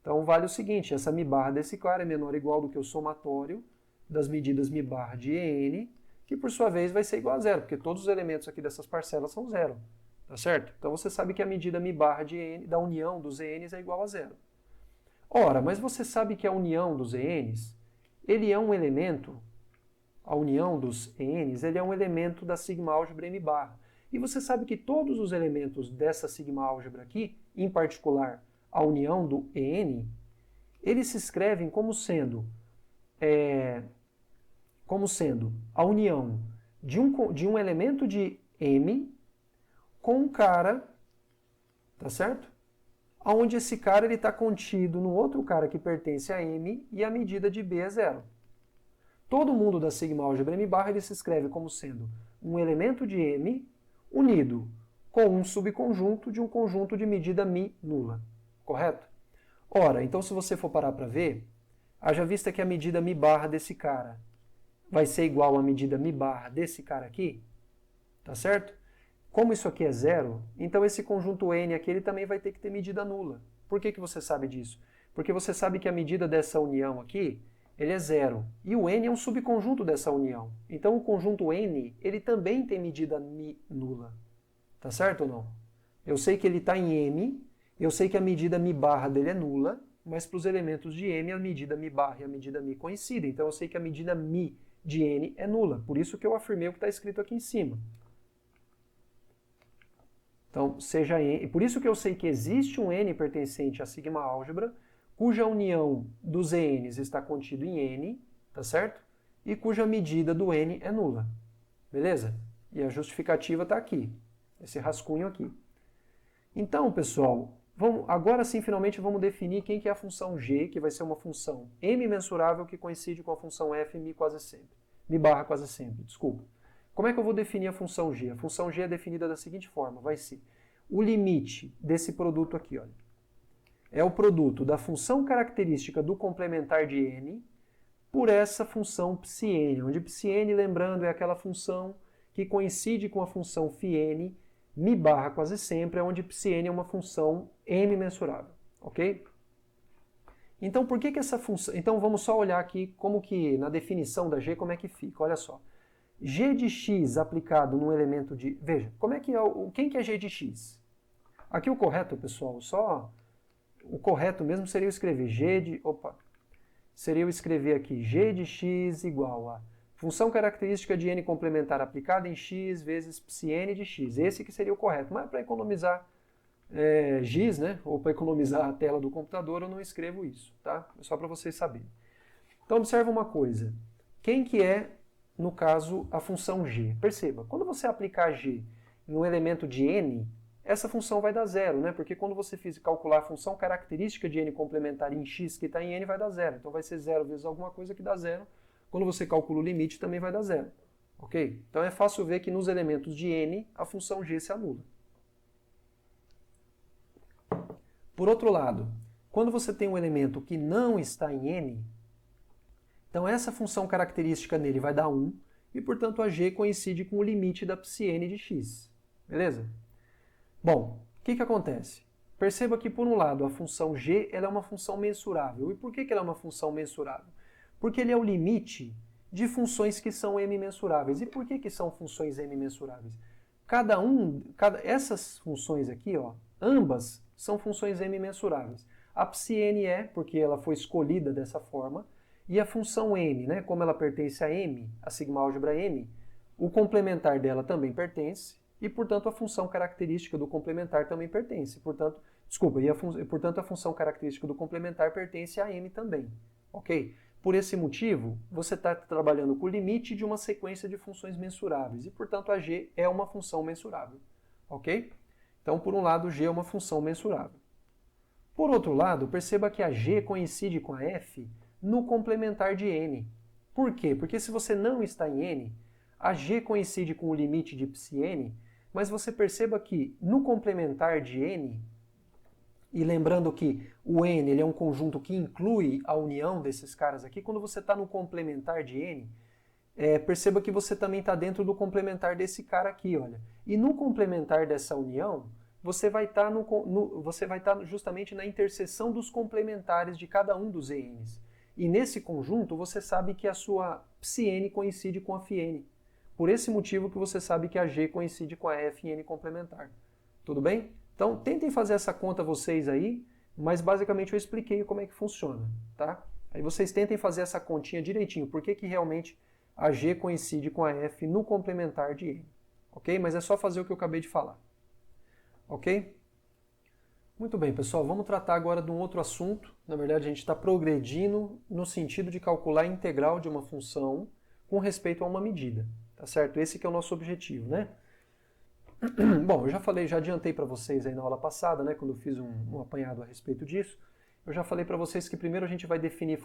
Então vale o seguinte, essa mi barra desse cara é menor ou igual do que o somatório das medidas mi barra de EN, que por sua vez vai ser igual a zero, porque todos os elementos aqui dessas parcelas são zero, tá certo? Então você sabe que a medida mi barra de EN, da união dos ENs é igual a zero. Ora, mas você sabe que a união dos ENs, ele é um elemento, a união dos ENs, ele é um elemento da sigma álgebra M barra. E você sabe que todos os elementos dessa sigma álgebra aqui, em particular a união do EN, eles se escrevem como sendo a união de um elemento de M com um cara, tá certo? Onde esse cara está contido no outro cara que pertence a M e a medida de B é zero. Todo mundo da sigma álgebra M barra ele se escreve como sendo um elemento de M unido com um subconjunto de um conjunto de medida mi nula. Correto? Ora, então se você for parar para ver, haja vista que a medida mi barra desse cara vai ser igual à medida mi barra desse cara aqui, tá certo? Como isso aqui é zero, então esse conjunto N aqui ele também vai ter que ter medida nula. Por que você sabe disso? Porque você sabe que a medida dessa união aqui, ele é zero. E o N é um subconjunto dessa união. Então o conjunto N, ele também tem medida mi nula. Tá certo ou não? Eu sei que ele está em M, eu sei que a medida mi barra dele é nula, mas para os elementos de M a medida mi barra e a medida mi coincidem. Então eu sei que a medida mi de N é nula. Por isso que eu afirmei o que está escrito aqui em cima. Então, seja N, por isso que eu sei que existe um N pertencente à sigma álgebra, cuja união dos ENs está contido em N, tá certo? E cuja medida do N é nula. Beleza? E a justificativa está aqui, esse rascunho aqui. Então, pessoal, agora sim, finalmente, vamos definir quem que é a função g, que vai ser uma função m mensurável que coincide com a função f mi quase sempre. Mi barra quase sempre, desculpa. Como é que eu vou definir a função g? A função g é definida da seguinte forma, vai ser o limite desse produto aqui, olha, é o produto da função característica do complementar de n por essa função psi-n, onde psi-n, lembrando, é aquela função que coincide com a função φn, mi barra quase sempre, onde psi-n é uma função m mensurável, ok? Então, por que essa função... Então, vamos só olhar aqui como que, na definição da g, como é que fica, olha só. G de x aplicado num elemento de... Veja, como é que quem que é g de x? Aqui o correto, pessoal, o correto mesmo seria eu escrever seria eu escrever aqui g de x igual a função característica de n complementar aplicada em x vezes psi-n de x. Esse que seria o correto, mas para economizar giz, né, ou para economizar a tela do computador, eu não escrevo isso, tá? É só para vocês saberem. Então, observa uma coisa. Quem que é, no caso, a função g? Perceba, quando você aplicar g em um elemento de n, essa função vai dar zero, né? Porque quando você calcular a função característica de n complementar em x que está em n, vai dar zero. Então vai ser zero vezes alguma coisa que dá zero. Quando você calcula o limite, também vai dar zero. Ok? Então é fácil ver que nos elementos de n, a função g se anula. Por outro lado, quando você tem um elemento que não está em n, então essa função característica nele vai dar 1, e portanto a g coincide com o limite da psi-n de x. Beleza? Bom, o que acontece? Perceba que, por um lado, a função g ela é uma função mensurável. E por que ela é uma função mensurável? Porque ele é o limite de funções que são m mensuráveis. E por que são funções m mensuráveis? Essas funções aqui, ó, ambas são funções m mensuráveis. A psi-n é, porque ela foi escolhida dessa forma, e a função n, né, como ela pertence a m, a sigma álgebra m, o complementar dela também pertence, e, portanto, a função característica do complementar também pertence. Portanto, portanto, a função característica do complementar pertence a m também. Ok? Por esse motivo, você está trabalhando com o limite de uma sequência de funções mensuráveis. E, portanto, a g é uma função mensurável. Ok? Então, por um lado, g é uma função mensurável. Por outro lado, perceba que a g coincide com a f no complementar de n. Por quê? Porque se você não está em n, a g coincide com o limite de psi-n, mas você perceba que no complementar de n, e lembrando que o n ele é um conjunto que inclui a união desses caras aqui, quando você está no complementar de n, perceba que você também está dentro do complementar desse cara aqui, olha. E no complementar dessa união, você vai estar justamente na interseção dos complementares de cada um dos ENs. E nesse conjunto, você sabe que a sua psi-n coincide com a φ-n. Por esse motivo que você sabe que a G coincide com a F-n complementar. Tudo bem? Então, tentem fazer essa conta vocês aí, mas basicamente eu expliquei como é que funciona, tá? Aí vocês tentem fazer essa continha direitinho, por que realmente a G coincide com a F no complementar de N. Ok? Mas é só fazer o que eu acabei de falar. Ok? Muito bem, pessoal, vamos tratar agora de um outro assunto. Na verdade, a gente está progredindo no sentido de calcular a integral de uma função com respeito a uma medida, tá certo? Esse que é o nosso objetivo, né? Bom, eu já adiantei para vocês aí na aula passada, né, quando eu fiz um apanhado a respeito disso, eu já falei para vocês que primeiro a gente vai definir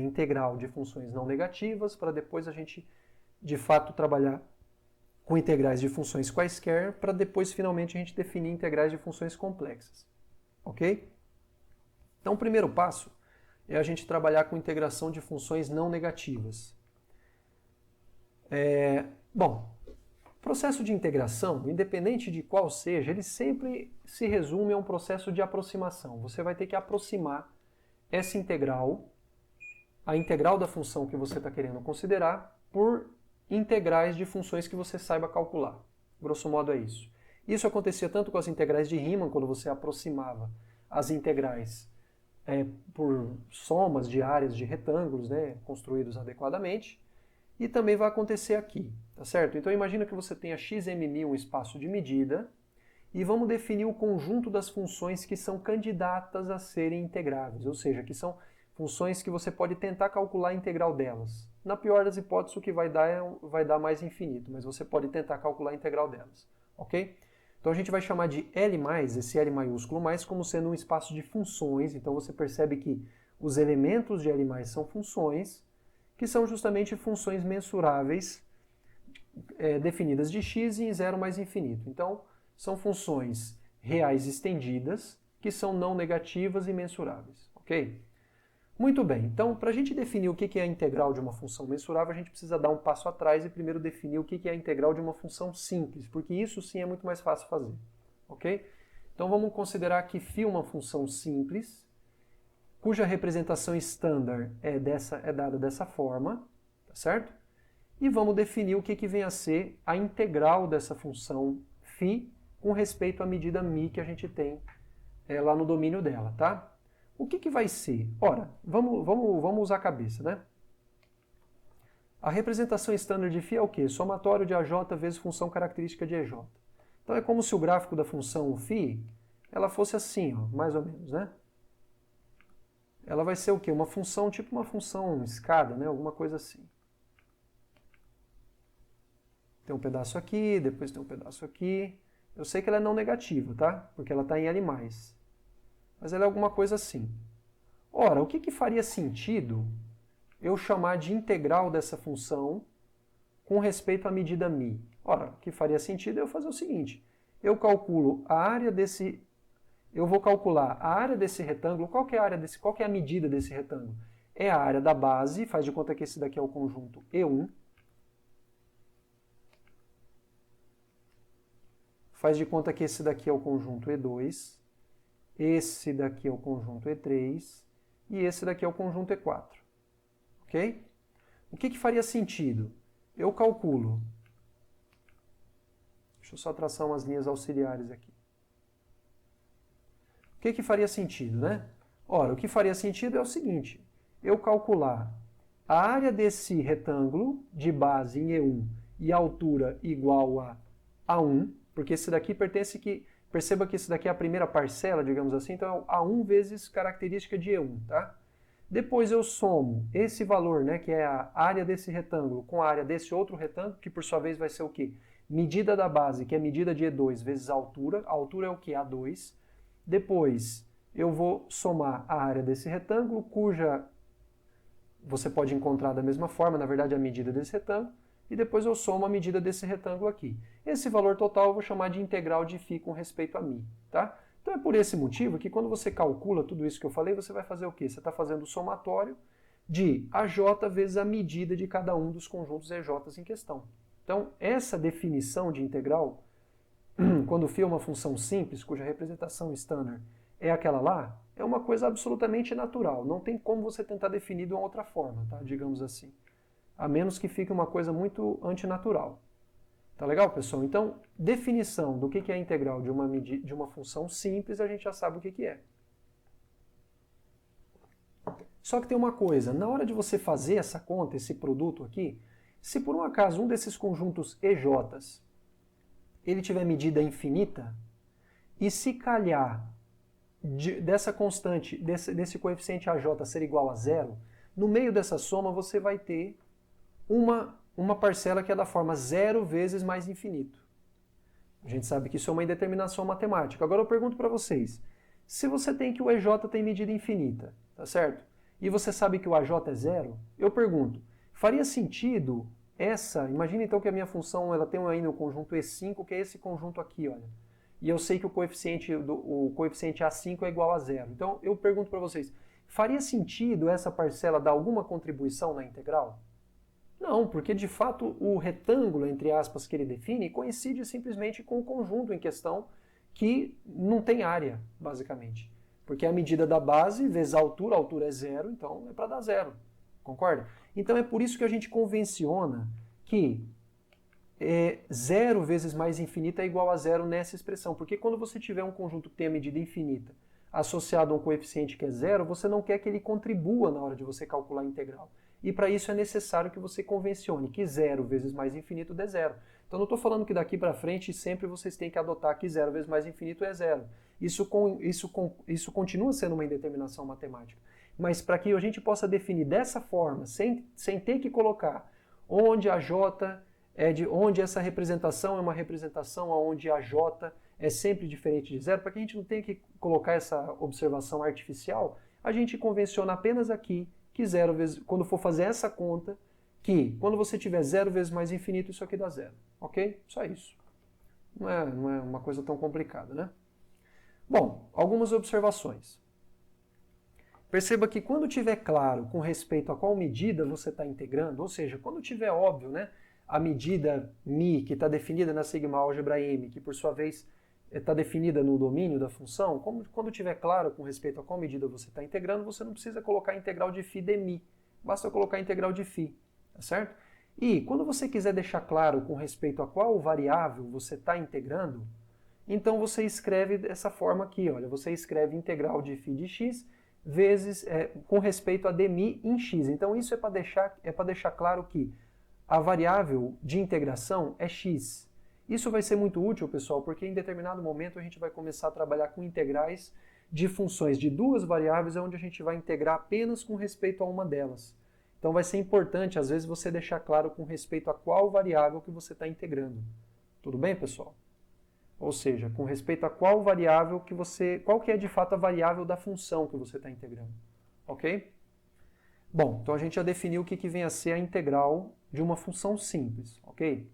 integral de funções não negativas, para depois a gente, de fato, trabalhar com integrais de funções quaisquer, para depois, finalmente, a gente definir integrais de funções complexas. Ok? Então, o primeiro passo é a gente trabalhar com integração de funções não negativas. Bom, o processo de integração, independente de qual seja, ele sempre se resume a um processo de aproximação. Você vai ter que aproximar essa integral, a integral da função que você está querendo considerar, por integrais de funções que você saiba calcular. Grosso modo é isso. Isso acontecia tanto com as integrais de Riemann, quando você aproximava as integrais por somas de áreas de retângulos, né, construídos adequadamente, e também vai acontecer aqui, tá certo? Então imagina que você tenha xm, um espaço de medida, e vamos definir o conjunto das funções que são candidatas a serem integráveis, ou seja, que são funções que você pode tentar calcular a integral delas. Na pior das hipóteses, o que vai dar mais infinito, mas você pode tentar calcular a integral delas, ok? Então a gente vai chamar de L+, esse L maiúsculo mais, como sendo um espaço de funções, então você percebe que os elementos de L+, são funções, que são justamente funções mensuráveis definidas de x em 0 mais infinito. Então, são funções reais estendidas, que são não negativas e mensuráveis, ok? Muito bem, então, para a gente definir o que é a integral de uma função mensurável, a gente precisa dar um passo atrás e primeiro definir o que é a integral de uma função simples, porque isso sim é muito mais fácil fazer, ok? Então, vamos considerar que φ é uma função simples, cuja representação estándar é dada dessa forma, tá certo? E vamos definir o que vem a ser a integral dessa função φ com respeito à medida μ que a gente tem lá no domínio dela, tá? O que vai ser? Ora, vamos usar a cabeça, né? A representação estándar de φ é o quê? Somatório de AJ vezes função característica de EJ. Então é como se o gráfico da função φ, ela fosse assim, ó, mais ou menos, né? Ela vai ser o quê? Uma função, tipo uma função escada, né? Alguma coisa assim. Tem um pedaço aqui, depois tem um pedaço aqui. Eu sei que ela é não negativa, tá? Porque ela está em L+. Mas ela é alguma coisa assim. Ora, o que faria sentido eu chamar de integral dessa função com respeito à medida μ? Ora, o que faria sentido é eu fazer o seguinte. Eu calculo a área desse... Eu vou calcular a área desse retângulo. Qual que é a medida desse retângulo? É a área da base, faz de conta que esse daqui é o conjunto E1. Faz de conta que esse daqui é o conjunto E2. Esse daqui é o conjunto E3. E esse daqui é o conjunto E4. Ok? O que faria sentido? Eu calculo... Deixa eu só traçar umas linhas auxiliares aqui. O que faria sentido, né? Ora, o que faria sentido é o seguinte. Eu calcular a área desse retângulo de base em E1 e a altura igual a A1, porque esse daqui perceba que esse daqui é a primeira parcela, digamos assim, então é A1 vezes característica de E1, tá? Depois eu somo esse valor, né, que é a área desse retângulo, com a área desse outro retângulo, que por sua vez vai ser o quê? Medida da base, que é medida de E2 vezes a altura é o quê? A2. Depois eu vou somar a área desse retângulo, cuja você pode encontrar da mesma forma, na verdade, a medida desse retângulo, e depois eu somo a medida desse retângulo aqui. Esse valor total eu vou chamar de integral de φ com respeito a μ, tá? Então é por esse motivo que quando você calcula tudo isso que eu falei, você vai fazer o quê? Você está fazendo o somatório de AJ vezes a medida de cada um dos conjuntos EJs em questão. Então essa definição de integral quando φ é uma função simples, cuja representação standard é aquela lá, é uma coisa absolutamente natural. Não tem como você tentar definir de uma outra forma, tá? Digamos assim. A menos que fique uma coisa muito antinatural. Tá legal, pessoal? Então, definição do que é a integral de uma função simples, a gente já sabe o que é. Só que tem uma coisa, na hora de você fazer essa conta, esse produto aqui, se por um acaso um desses conjuntos EJs ele tiver medida infinita, e se calhar dessa constante, desse coeficiente AJ ser igual a zero, no meio dessa soma você vai ter uma parcela que é da forma zero vezes mais infinito. A gente sabe que isso é uma indeterminação matemática. Agora eu pergunto para vocês, se você tem que o EJ tem medida infinita, tá certo? E você sabe que o AJ é zero, eu pergunto, faria sentido imagina então que a minha função ela tem ainda o conjunto E5, que é esse conjunto aqui, olha. E eu sei que o coeficiente A5 é igual a zero. Então eu pergunto para vocês, faria sentido essa parcela dar alguma contribuição na integral? Não, porque de fato o retângulo, entre aspas, que ele define coincide simplesmente com o conjunto em questão que não tem área, basicamente. Porque a medida da base vezes a altura é zero, então é para dar zero. Concorda? Então é por isso que a gente convenciona que zero vezes mais infinita é igual a zero nessa expressão. Porque quando você tiver um conjunto que tem a medida infinita associado a um coeficiente que é zero, você não quer que ele contribua na hora de você calcular a integral. E para isso é necessário que você convencione que zero vezes mais infinito dê zero. Então não estou falando que daqui para frente sempre vocês têm que adotar que zero vezes mais infinito é zero. Isso continua sendo uma indeterminação matemática. Mas para que a gente possa definir dessa forma, sem ter que colocar onde a J onde essa representação é uma representação onde a J é sempre diferente de zero, para que a gente não tenha que colocar essa observação artificial, a gente convenciona apenas aqui que zero vezes, quando for fazer essa conta, que quando você tiver zero vezes mais infinito, isso aqui dá zero. Ok? Só isso. Não é uma coisa tão complicada, né? Bom, algumas observações. Perceba que quando tiver claro com respeito a qual medida você está integrando, ou seja, quando tiver óbvio, né, a medida μ que está definida na sigma álgebra M, que por sua vez está definida no domínio da função, quando tiver claro com respeito a qual medida você está integrando, você não precisa colocar a integral de φ de μ, basta colocar a integral de φ, tá certo? E quando você quiser deixar claro com respeito a qual variável você está integrando, então você escreve dessa forma aqui, olha, você escreve integral de φ de x vezes com respeito a dμ em x. Então isso é para deixar claro que a variável de integração é x. Isso vai ser muito útil, pessoal, porque em determinado momento a gente vai começar a trabalhar com integrais de funções de duas variáveis, onde a gente vai integrar apenas com respeito a uma delas. Então vai ser importante, às vezes, você deixar claro com respeito a qual variável que você está integrando. Tudo bem, pessoal? Ou seja, com respeito a qual variável qual que é de fato a variável da função que você está integrando. Ok? Bom, então a gente já definiu o que vem a ser a integral de uma função simples, ok?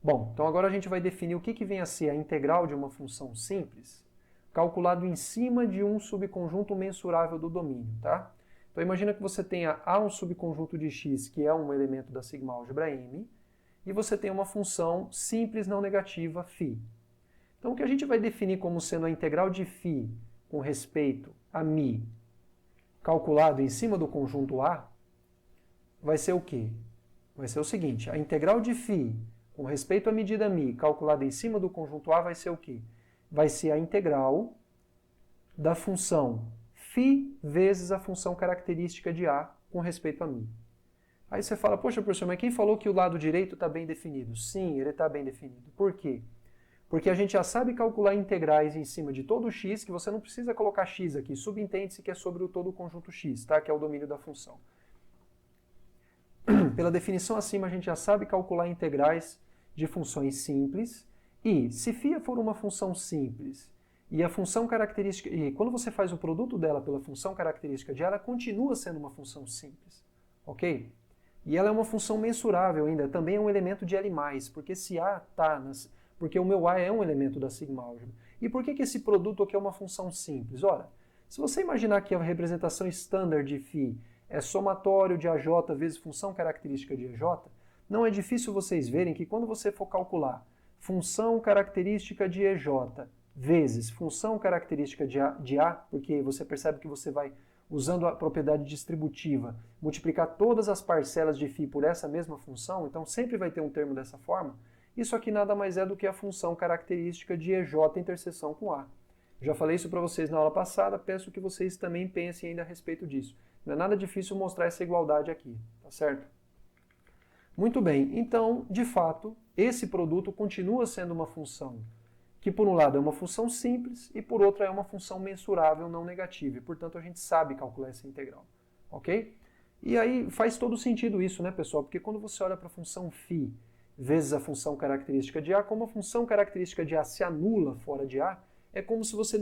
Bom, então agora a gente vai definir o que vem a ser a integral de uma função simples, calculado em cima de um subconjunto mensurável do domínio, tá? Então imagina que você tenha A um subconjunto de x, que é um elemento da sigma álgebra M, e você tem uma função simples não negativa φ. Então o que a gente vai definir como sendo a integral de φ com respeito a μ, calculado em cima do conjunto A, vai ser o quê? Vai ser o seguinte, a integral de φ com respeito à medida μ, calculada em cima do conjunto A, vai ser o quê? Vai ser a integral da função φ vezes a função característica de A com respeito a μ. Aí você fala, poxa, professor, mas quem falou que o lado direito está bem definido? Sim, ele está bem definido. Por quê? Porque a gente já sabe calcular integrais em cima de todo x, que você não precisa colocar x aqui, subentende-se que é sobre todo o conjunto x, tá? Que é o domínio da função. Pela definição acima, a gente já sabe calcular integrais de funções simples, e se φ for uma função simples, e a função característica, e quando você faz o produto dela pela função característica de ela continua sendo uma função simples, ok? E ela é uma função mensurável ainda, também é um elemento de L+, porque se A está porque o meu A é um elemento da sigma álgebra. E por que esse produto aqui é uma função simples? Ora, se você imaginar que a representação standard de φ é somatório de AJ vezes função característica de AJ, não é difícil vocês verem que quando você for calcular função característica de EJ vezes função característica de A, porque você percebe que você vai, usando a propriedade distributiva, multiplicar todas as parcelas de φ por essa mesma função, então sempre vai ter um termo dessa forma. Isso aqui nada mais é do que a função característica de EJ interseção com A. Já falei isso para vocês na aula passada, peço que vocês também pensem ainda a respeito disso. Não é nada difícil mostrar essa igualdade aqui, tá certo? Muito bem, então, de fato, esse produto continua sendo uma função que, por um lado, é uma função simples e, por outro, é uma função mensurável não negativa. E, portanto, a gente sabe calcular essa integral, ok? E aí faz todo sentido isso, né, pessoal? Porque quando você olha para a função φ vezes a função característica de A, como a função característica de A se anula fora de A, é como se você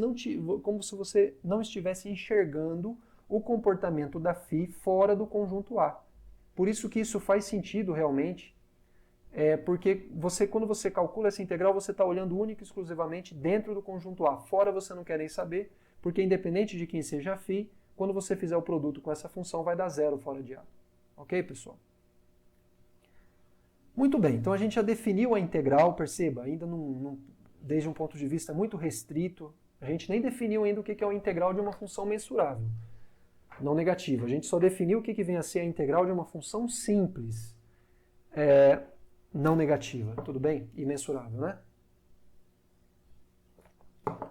não estivesse enxergando o comportamento da φ fora do conjunto A. Por isso que isso faz sentido realmente, porque quando você calcula essa integral, você está olhando única e exclusivamente dentro do conjunto A. Fora você não quer nem saber, porque independente de quem seja a φ, quando você fizer o produto com essa função, vai dar zero fora de A. Ok, pessoal? Muito bem, então a gente já definiu a integral, perceba, ainda desde um ponto de vista muito restrito, a gente nem definiu ainda o que é a integral de uma função mensurável, não negativa. A gente só definiu o que vem a ser a integral de uma função simples, não negativa, tudo bem? E mensurável, né?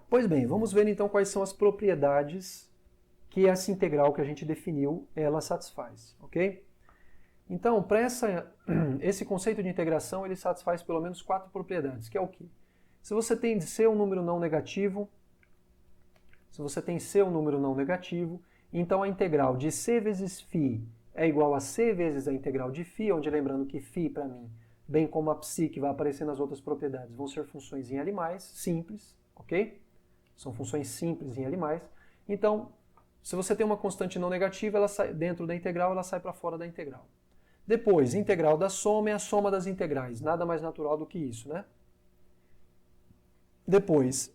Pois bem, vamos ver então quais são as propriedades que essa integral que a gente definiu, ela satisfaz, ok? Então, para esse conceito de integração, ele satisfaz pelo menos 4 propriedades, que é o quê? Se você tem C um número não negativo, então a integral de C vezes φ é igual a C vezes a integral de φ, onde lembrando que φ para mim, bem como a psi que vai aparecer nas outras propriedades, vão ser funções em L+, simples, ok? São funções simples em L+. Então, se você tem uma constante não negativa, ela sai dentro da integral, ela sai para fora da integral. Depois, integral da soma é a soma das integrais, nada mais natural do que isso, né? Depois,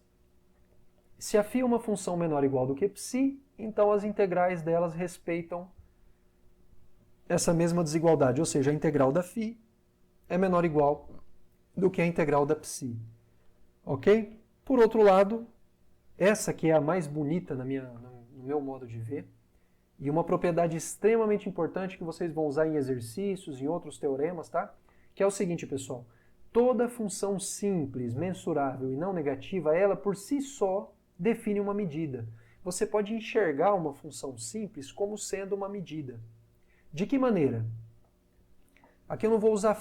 se a φ é uma função menor ou igual do que psi, então as integrais delas respeitam essa mesma desigualdade, ou seja, a integral da φ é menor ou igual do que a integral da psi. Ok? Por outro lado, essa que é a mais bonita no meu modo de ver, e uma propriedade extremamente importante que vocês vão usar em exercícios, em outros teoremas, tá? Que é o seguinte, pessoal. Toda função simples, mensurável e não negativa, ela por si só define uma medida. Você pode enxergar uma função simples como sendo uma medida. De que maneira? Aqui eu não vou usar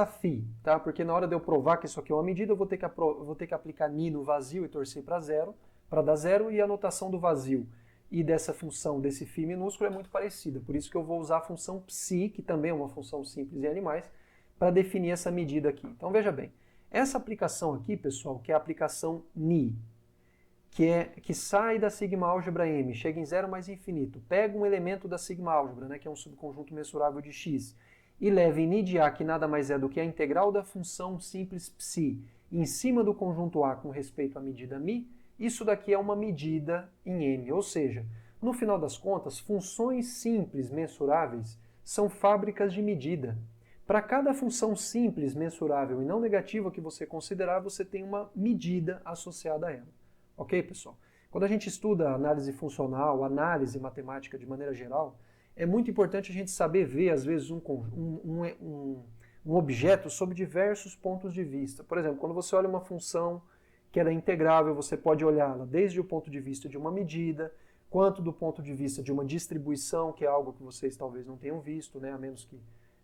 φ, tá? Porque na hora de eu provar que isso aqui é uma medida, eu vou ter que aplicar ni no vazio e torcer para zero, para dar zero, e a notação do vazio e dessa função, desse φ minúsculo, é muito parecida. Por isso que eu vou usar a função psi, que também é uma função simples em animais, para definir essa medida aqui. Então veja bem, essa aplicação aqui, pessoal, que é a aplicação ni, que sai da sigma álgebra M, chega em zero mais infinito, pega um elemento da sigma álgebra, né, que é um subconjunto mensurável de x, e leva em ni de A, que nada mais é do que a integral da função simples psi, em cima do conjunto A com respeito à medida mi, isso daqui é uma medida em M, ou seja, no final das contas, funções simples mensuráveis são fábricas de medida. Para cada função simples, mensurável e não negativa que você considerar, você tem uma medida associada a ela. Ok, pessoal? Quando a gente estuda análise funcional, análise matemática de maneira geral, é muito importante a gente saber ver, às vezes, um objeto sob diversos pontos de vista. Por exemplo, quando você olha uma função que ela é integrável, você pode olhá-la desde o ponto de vista de uma medida, quanto do ponto de vista de uma distribuição, que é algo que vocês talvez não tenham visto, né, a menos que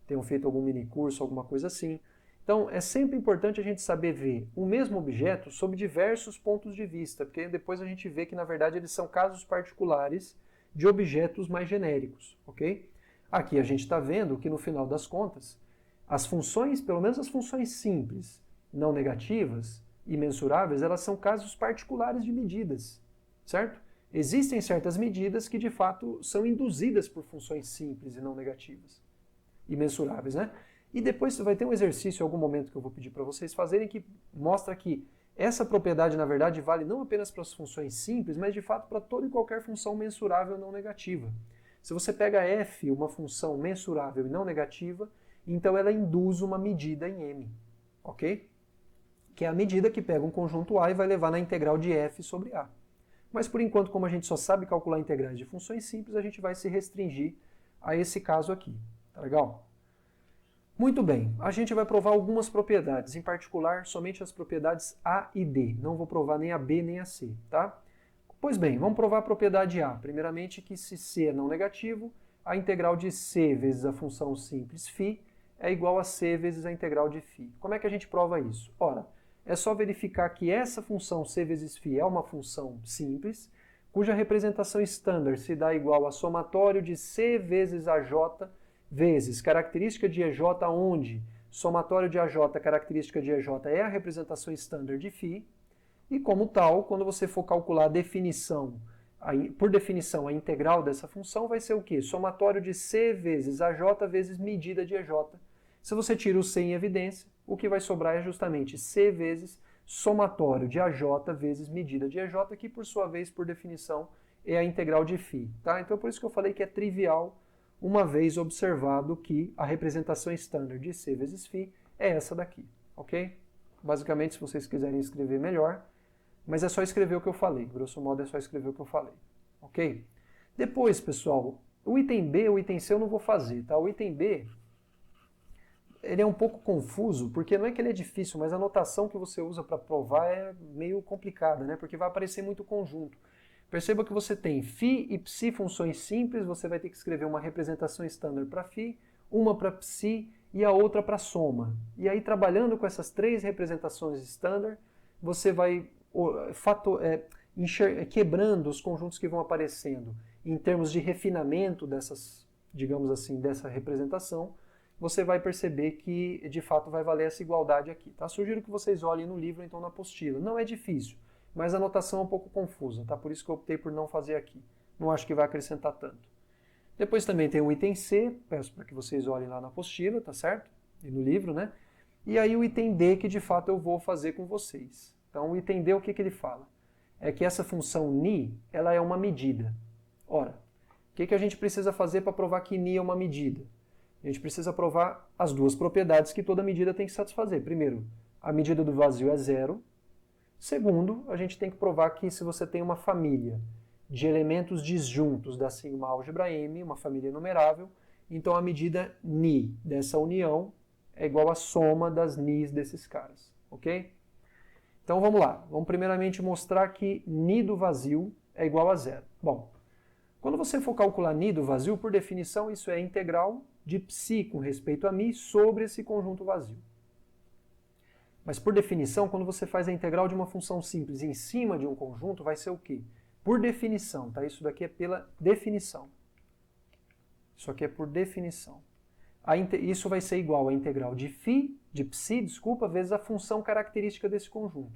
tenham feito algum mini curso, alguma coisa assim. Então, é sempre importante a gente saber ver o mesmo objeto sob diversos pontos de vista, porque depois a gente vê que, na verdade, eles são casos particulares de objetos mais genéricos, ok? Aqui a gente está vendo que, no final das contas, as funções, pelo menos as funções simples, não negativas e mensuráveis, elas são casos particulares de medidas, certo? Existem certas medidas que, de fato, são induzidas por funções simples e não negativas e mensuráveis, né? E depois vai ter um exercício em algum momento que eu vou pedir para vocês fazerem que mostra que essa propriedade, na verdade, vale não apenas para as funções simples, mas de fato para toda e qualquer função mensurável não negativa. Se você pega f, uma função mensurável e não negativa, então ela induz uma medida em m, ok? que é a medida que pega um conjunto A e vai levar na integral de f sobre A. Mas por enquanto, como a gente só sabe calcular integrais de funções simples, a gente vai se restringir a esse caso aqui. Tá legal? Muito bem, a gente vai provar algumas propriedades, em particular somente as propriedades A e D. Não vou provar nem a B nem a C, tá? Pois bem, vamos provar a propriedade A. Primeiramente que se C é não negativo, a integral de C vezes a função simples φ é igual a C vezes a integral de φ. Como é que a gente prova isso? Ora, é só verificar que essa função C vezes φ é uma função simples, cuja representação estándar se dá igual a somatório de C vezes AJ vezes característica de EJ, onde somatório de AJ, característica de EJ é a representação estándar de φ, e como tal, quando você for calcular a definição, por definição, a integral dessa função vai ser o quê? Somatório de C vezes AJ vezes medida de EJ. Se você tira o C em evidência, o que vai sobrar é justamente C vezes somatório de AJ vezes medida de EJ, que por sua vez, por definição, é a integral de φ. Tá? Então por isso que eu falei que é trivial, uma vez observado que a representação estándar de C vezes φ é essa daqui, ok? Basicamente, se vocês quiserem escrever melhor, mas é só escrever o que eu falei, grosso modo é só escrever o que eu falei, ok? Depois, pessoal, o item B, o item C eu não vou fazer, tá? O item B, ele é um pouco confuso, porque não é que ele é difícil, mas a notação que você usa para provar é meio complicada, né? Porque vai aparecer muito conjunto. Perceba que você tem φ e ψ funções simples, você vai ter que escrever uma representação estándar para φ, uma para ψ e a outra para soma. E aí, trabalhando com essas três representações estándar, você vai quebrando os conjuntos que vão aparecendo em termos de refinamento dessas, digamos assim, dessa representação, você vai perceber que, de fato, vai valer essa igualdade aqui. Tá? Sugiro que vocês olhem no livro, então, na apostila. Não é difícil, mas a notação é um pouco confusa, tá? Por isso que eu optei por não fazer aqui. Não acho que vai acrescentar tanto. Depois também tem o item C, peço para que vocês olhem lá na apostila, tá certo? E no livro, né? E aí o item D, que de fato eu vou fazer com vocês. Então o item D, o que ele fala? É que essa função ni, ela é uma medida. Ora, o que a gente precisa fazer para provar que ni é uma medida? A gente precisa provar as duas propriedades que toda medida tem que satisfazer. Primeiro, a medida do vazio é zero. Segundo, a gente tem que provar que se você tem uma família de elementos disjuntos da sigma álgebra M, uma família numerável, então a medida ni dessa união é igual à soma das nis desses caras, ok? Então vamos lá, vamos primeiramente mostrar que ni do vazio é igual a zero. Bom, quando você for calcular ni do vazio, por definição, isso é a integral de ψ com respeito a mi sobre esse conjunto vazio. Mas por definição, quando você faz a integral de uma função simples em cima de um conjunto, vai ser o quê? Por definição, tá? Isso daqui é pela definição. Isso aqui é por definição. Isso vai ser igual à integral de ψ, vezes a função característica desse conjunto.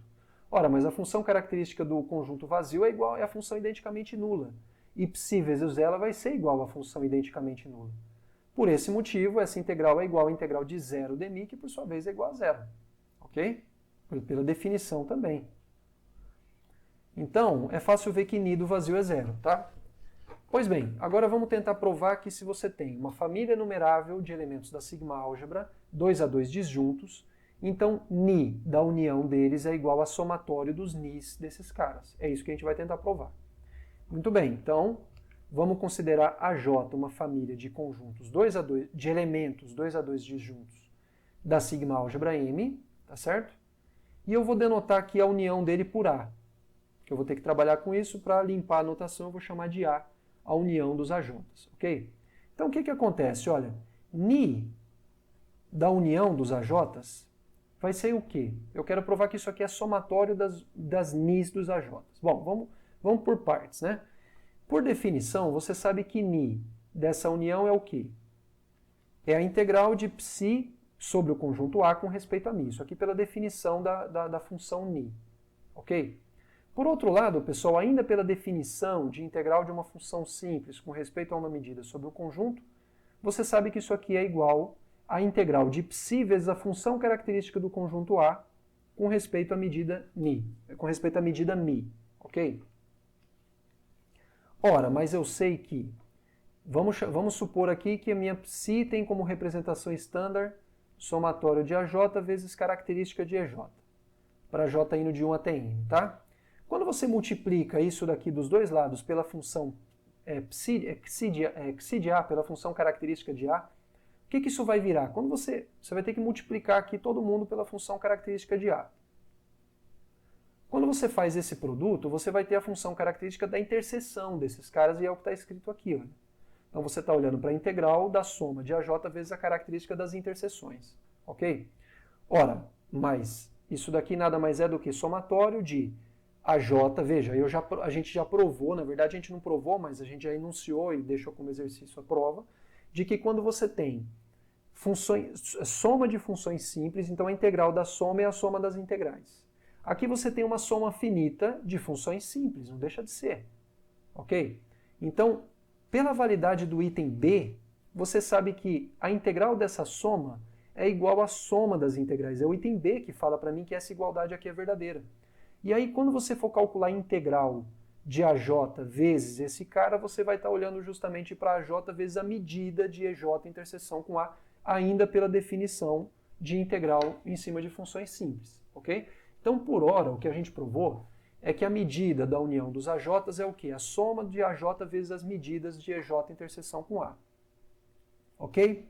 Ora, mas a função característica do conjunto vazio é a função identicamente nula. E ψ vezes ela vai ser igual à função identicamente nula. Por esse motivo, essa integral é igual à integral de zero de mi, que por sua vez é igual a zero. Ok? Pela definição também. Então, é fácil ver que ni do vazio é zero, tá? Pois bem, agora vamos tentar provar que se você tem uma família numerável de elementos da sigma álgebra, 2 a 2 disjuntos, então ni da união deles é igual a somatório dos nis desses caras. É isso que a gente vai tentar provar. Muito bem, então vamos considerar a J uma família de conjuntos 2 a 2, de elementos 2 a 2 disjuntos da sigma álgebra M, tá certo? E eu vou denotar aqui a união dele por A, que eu vou ter que trabalhar com isso para limpar a notação, eu vou chamar de A, a união dos AJs, ok? Então o que acontece? Olha, ni da união dos AJs vai ser o quê? Eu quero provar que isso aqui é somatório das nis dos AJs. Bom, vamos por partes, né? Por definição, você sabe que ni dessa união é o quê? É a integral de ψ sobre o conjunto A com respeito a mi. Isso aqui pela definição da função ni. Ok? Por outro lado, pessoal, ainda pela definição de integral de uma função simples com respeito a uma medida sobre o conjunto, você sabe que isso aqui é igual à integral de ψ vezes a função característica do conjunto A com respeito à medida ni, com respeito à medida mi. Ok? Ora, mas eu sei que, vamos supor aqui que a minha ψ tem como representação estándar somatório de AJ vezes característica de EJ. para j indo de 1 até n, tá? Quando você multiplica isso daqui dos dois lados pela função psi de A, pela função característica de A, o que isso vai virar? Quando você vai ter que multiplicar aqui todo mundo pela função característica de A. Quando você faz esse produto, você vai ter a função característica da interseção desses caras, e é o que está escrito aqui. Olha. Então você está olhando para a integral da soma de AJ vezes a característica das interseções. Ok? Ora, mas isso daqui nada mais é do que somatório de AJ, veja, a gente já provou, na verdade a gente não provou, mas a gente já enunciou e deixou como exercício a prova, de que quando você tem soma de funções simples, então a integral da soma é a soma das integrais. Aqui você tem uma soma finita de funções simples, não deixa de ser. Ok? Então, pela validade do item B, você sabe que a integral dessa soma é igual à soma das integrais. É o item B que fala para mim que essa igualdade aqui é verdadeira. E aí, quando você for calcular a integral de AJ vezes esse cara, você vai estar olhando justamente para AJ vezes a medida de EJ interseção com A, ainda pela definição de integral em cima de funções simples. Ok? Então, por hora, o que a gente provou é que a medida da união dos AJs é o quê? A soma de AJ vezes as medidas de EJ interseção com A. Ok?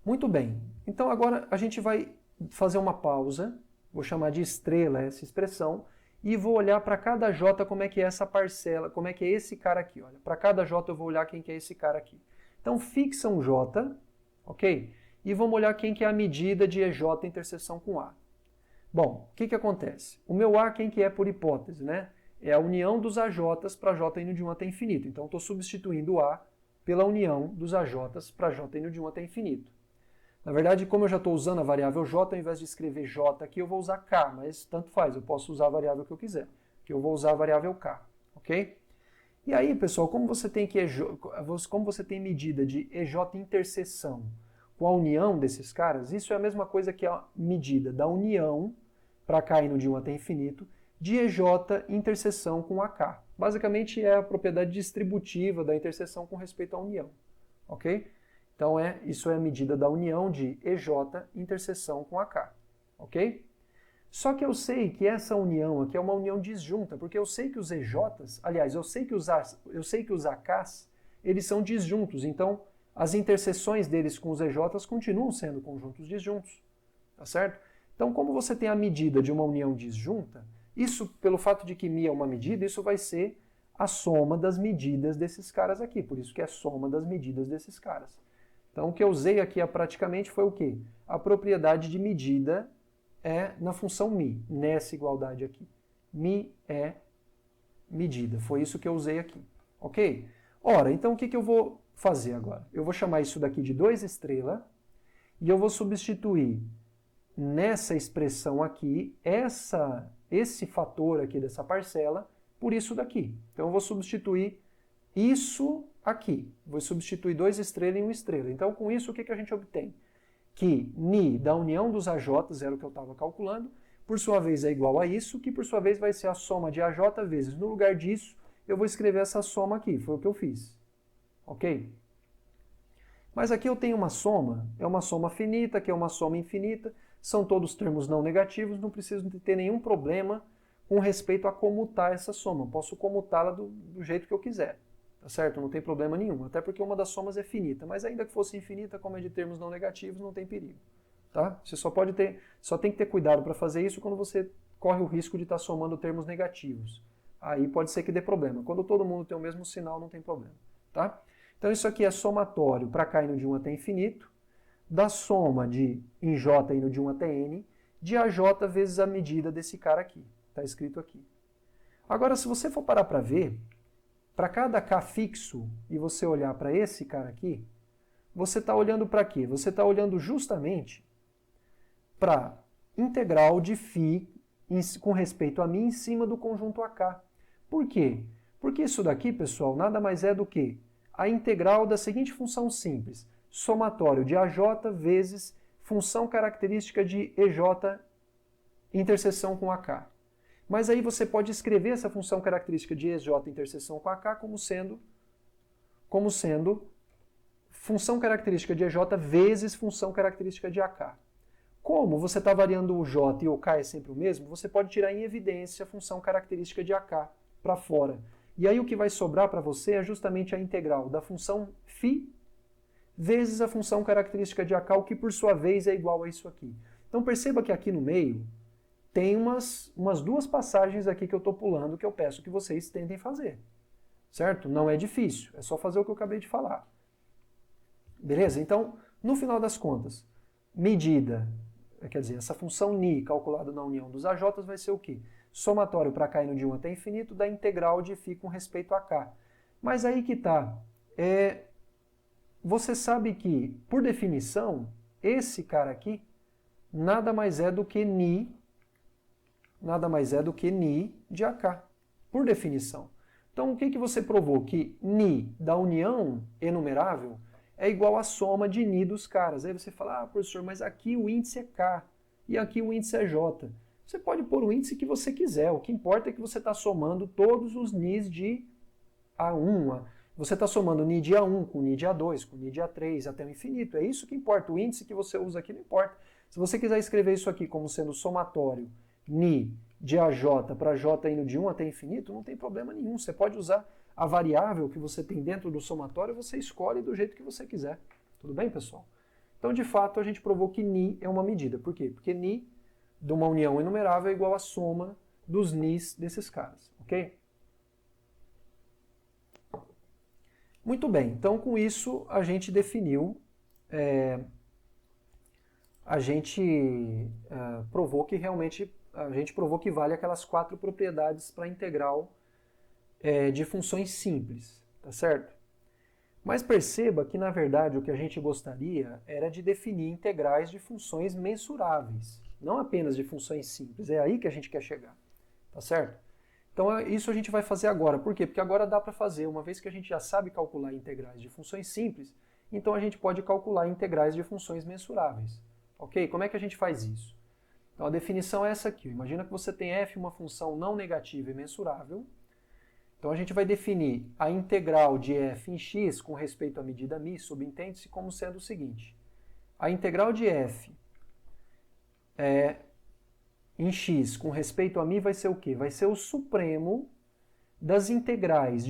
Muito bem. Então, agora a gente vai fazer uma pausa, vou chamar de estrela essa expressão, e vou olhar para cada J como é que é essa parcela, como é que é esse cara aqui. Olha, para cada J eu vou olhar quem que é esse cara aqui. Então, fixa um J, ok? E vamos olhar quem que é a medida de EJ interseção com A. Bom, o que acontece? O meu A, quem que é por hipótese, né? É a união dos AJs para J indo de 1 até infinito. Então, estou substituindo o A pela união dos AJs para J indo de 1 até infinito. Na verdade, como eu já estou usando a variável J, ao invés de escrever J aqui, eu vou usar K, mas tanto faz, eu posso usar a variável que eu quiser, que eu vou usar a variável K, ok? E aí, pessoal, como você tem medida de EJ interseção com a união desses caras, isso é a mesma coisa que a medida da união, para K indo de 1 até infinito, de EJ interseção com AK. Basicamente é a propriedade distributiva da interseção com respeito à união, ok? Então isso é a medida da união de EJ interseção com AK, ok? Só que eu sei que essa união aqui é uma união disjunta, porque eu sei que os EJs, aliás, eu sei que os AKs, eles são disjuntos, então as interseções deles com os EJs continuam sendo conjuntos disjuntos, tá certo? Então, como você tem a medida de uma união disjunta, isso, pelo fato de que μ é uma medida, isso vai ser a soma das medidas desses caras aqui, por isso que é a soma das medidas desses caras. Então, o que eu usei aqui praticamente foi o quê? A propriedade de medida é na função μ, nessa igualdade aqui. μ é medida, foi isso que eu usei aqui, ok? Ora, então o que eu vou fazer agora? Eu vou chamar isso daqui de 2 estrela e eu vou substituir nessa expressão aqui esse fator aqui dessa parcela por isso daqui. Então eu vou substituir isso aqui. Vou substituir 2 estrelas em 1 estrela. Então com isso o que a gente obtém? Que μ da união dos AJs, era o que eu estava calculando, por sua vez é igual a isso, que por sua vez vai ser a soma de AJ vezes, no lugar disso, eu vou escrever essa soma aqui, foi o que eu fiz. Ok? Mas aqui eu tenho uma soma, é uma soma finita, que é uma soma infinita, são todos termos não negativos, não preciso ter nenhum problema com respeito a comutar essa soma. Posso comutá-la do jeito que eu quiser, tá certo? Não tem problema nenhum, até porque uma das somas é finita, mas ainda que fosse infinita, como é de termos não negativos, não tem perigo, tá? Você só tem que ter cuidado para fazer isso quando você corre o risco de estar somando termos negativos. Aí pode ser que dê problema. Quando todo mundo tem o mesmo sinal, não tem problema, tá? Então isso aqui é somatório para K indo de 1 até infinito, da soma em J indo de 1 até N, de AJ vezes a medida desse cara aqui. Está escrito aqui. Agora, se você for parar para ver, para cada K fixo, e você olhar para esse cara aqui, você está olhando para quê? Você está olhando justamente para integral de φ com respeito a μ em cima do conjunto AK. Por quê? Porque isso daqui, pessoal, nada mais é do que a integral da seguinte função simples, somatório de AJ vezes função característica de EJ interseção com AK. Mas aí você pode escrever essa função característica de EJ interseção com AK como sendo função característica de EJ vezes função característica de AK. Como você está variando o J e o K é sempre o mesmo, você pode tirar em evidência a função característica de AK para fora. E aí o que vai sobrar para você é justamente a integral da função φ vezes a função característica de AK, o que por sua vez é igual a isso aqui. Então perceba que aqui no meio tem umas duas passagens aqui que eu estou pulando que eu peço que vocês tentem fazer. Certo? Não é difícil, é só fazer o que eu acabei de falar. Beleza? Então, no final das contas, medida, quer dizer, essa função ni calculada na união dos AJs vai ser o quê? Somatório para k indo de 1 até infinito da integral de φ com respeito a k. Mas aí que está. Você sabe que, por definição, esse cara aqui nada mais é do que ni de AK, por definição. Então, o que você provou? Que ni da união enumerável é igual à soma de ni dos caras. Aí você fala, professor, mas aqui o índice é K e aqui o índice é J. Você pode pôr o índice que você quiser. O que importa é que você está somando todos os nis de A1. Você está somando ni de A1 com ni de A2, com ni de A3 até o infinito. É isso que importa. O índice que você usa aqui não importa. Se você quiser escrever isso aqui como sendo somatório ni de AJ para J indo de 1 até infinito, não tem problema nenhum. Você pode usar a variável que você tem dentro do somatório, você escolhe do jeito que você quiser. Tudo bem, pessoal? Então, de fato, a gente provou que ni é uma medida. Por quê? Porque ni de uma união enumerável é igual à soma dos nis desses caras. Ok? Muito bem. Então, com isso, a gente definiu... a gente provou que realmente... A gente provou que vale aquelas 4 propriedades para a integral de funções simples, tá certo? Mas perceba que, na verdade, o que a gente gostaria era de definir integrais de funções mensuráveis, não apenas de funções simples. É aí que a gente quer chegar, tá certo? Então, isso a gente vai fazer agora. Por quê? Porque agora dá para fazer, uma vez que a gente já sabe calcular integrais de funções simples, então a gente pode calcular integrais de funções mensuráveis. Ok? Como é que a gente faz isso? Então, a definição é essa aqui. Imagina que você tem f, uma função não negativa e mensurável. Então, a gente vai definir a integral de f em x com respeito à medida μ, subentende-se como sendo o seguinte. A integral de f em x com respeito a μ vai ser o quê? Vai ser o supremo das integrais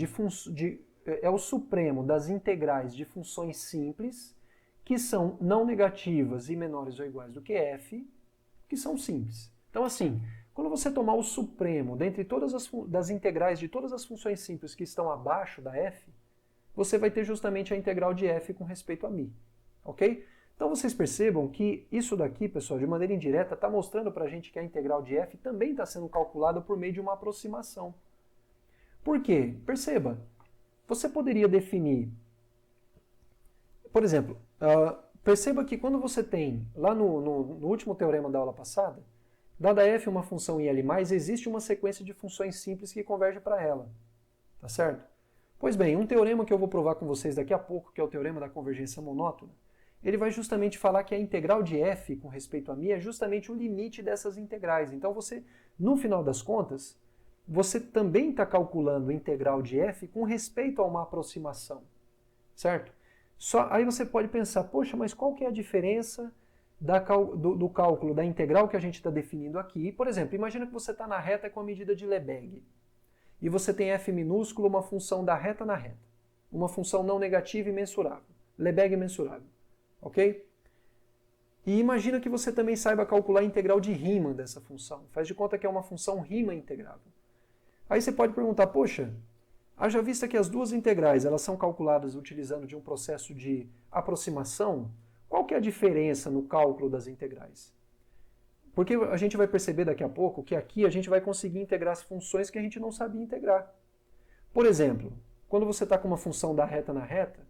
o supremo das integrais de funções simples que são não negativas e menores ou iguais do que f, que são simples. Então, assim, quando você tomar o supremo dentre todas das integrais de todas as funções simples que estão abaixo da f, você vai ter justamente a integral de f com respeito a μ. Ok? Então, vocês percebam que isso daqui, pessoal, de maneira indireta, está mostrando para a gente que a integral de f também está sendo calculada por meio de uma aproximação. Por quê? Perceba, você poderia definir... Por exemplo, perceba que quando você tem, lá no último teorema da aula passada, dada f uma função IL+, existe uma sequência de funções simples que converge para ela. Tá certo? Pois bem, um teorema que eu vou provar com vocês daqui a pouco, que é o teorema da convergência monótona, ele vai justamente falar que a integral de f com respeito a μ é justamente o limite dessas integrais. Então você, no final das contas, você também está calculando a integral de f com respeito a uma aproximação. Certo? Aí você pode pensar, poxa, mas qual que é a diferença do cálculo da integral que a gente está definindo aqui? Por exemplo, imagina que você está na reta com a medida de Lebesgue. E você tem f minúsculo, uma função da reta na reta. Uma função não negativa e mensurável. Lebesgue mensurável. Ok? E imagina que você também saiba calcular a integral de Riemann dessa função. Faz de conta que é uma função Riemann integrável. Aí você pode perguntar, poxa, haja vista que as duas integrais elas são calculadas utilizando de um processo de aproximação, qual que é a diferença no cálculo das integrais? Porque a gente vai perceber daqui a pouco que aqui a gente vai conseguir integrar as funções que a gente não sabia integrar. Por exemplo, quando você está com uma função da reta na reta,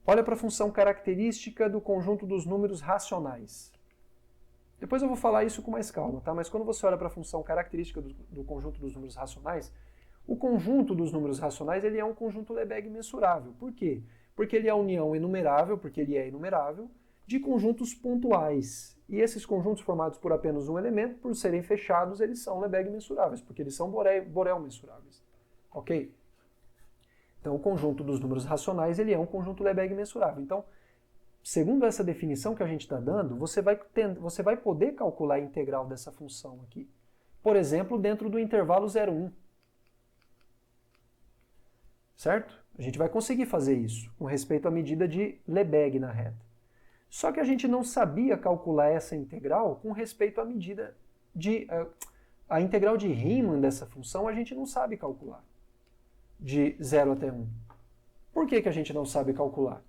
olha para a função característica do conjunto dos números racionais. Depois eu vou falar isso com mais calma, tá? Mas quando você olha para a função característica do conjunto dos números racionais, o conjunto dos números racionais ele é um conjunto Lebesgue mensurável. Por quê? Porque ele é a união enumerável, porque ele é enumerável, de conjuntos pontuais. E esses conjuntos formados por apenas um elemento, por serem fechados, eles são Lebesgue mensuráveis, porque eles são Borel mensuráveis. Ok? Então, o conjunto dos números racionais ele é um conjunto Lebesgue mensurável. Então, segundo essa definição que a gente está dando, você vai poder calcular a integral dessa função aqui. Por exemplo, dentro do intervalo 0, 1. Certo? A gente vai conseguir fazer isso com respeito à medida de Lebesgue na reta. Só que a gente não sabia calcular essa integral com respeito à medida de... A integral de Riemann dessa função a gente não sabe calcular, de 0 até 1. Por que a gente não sabe calcular?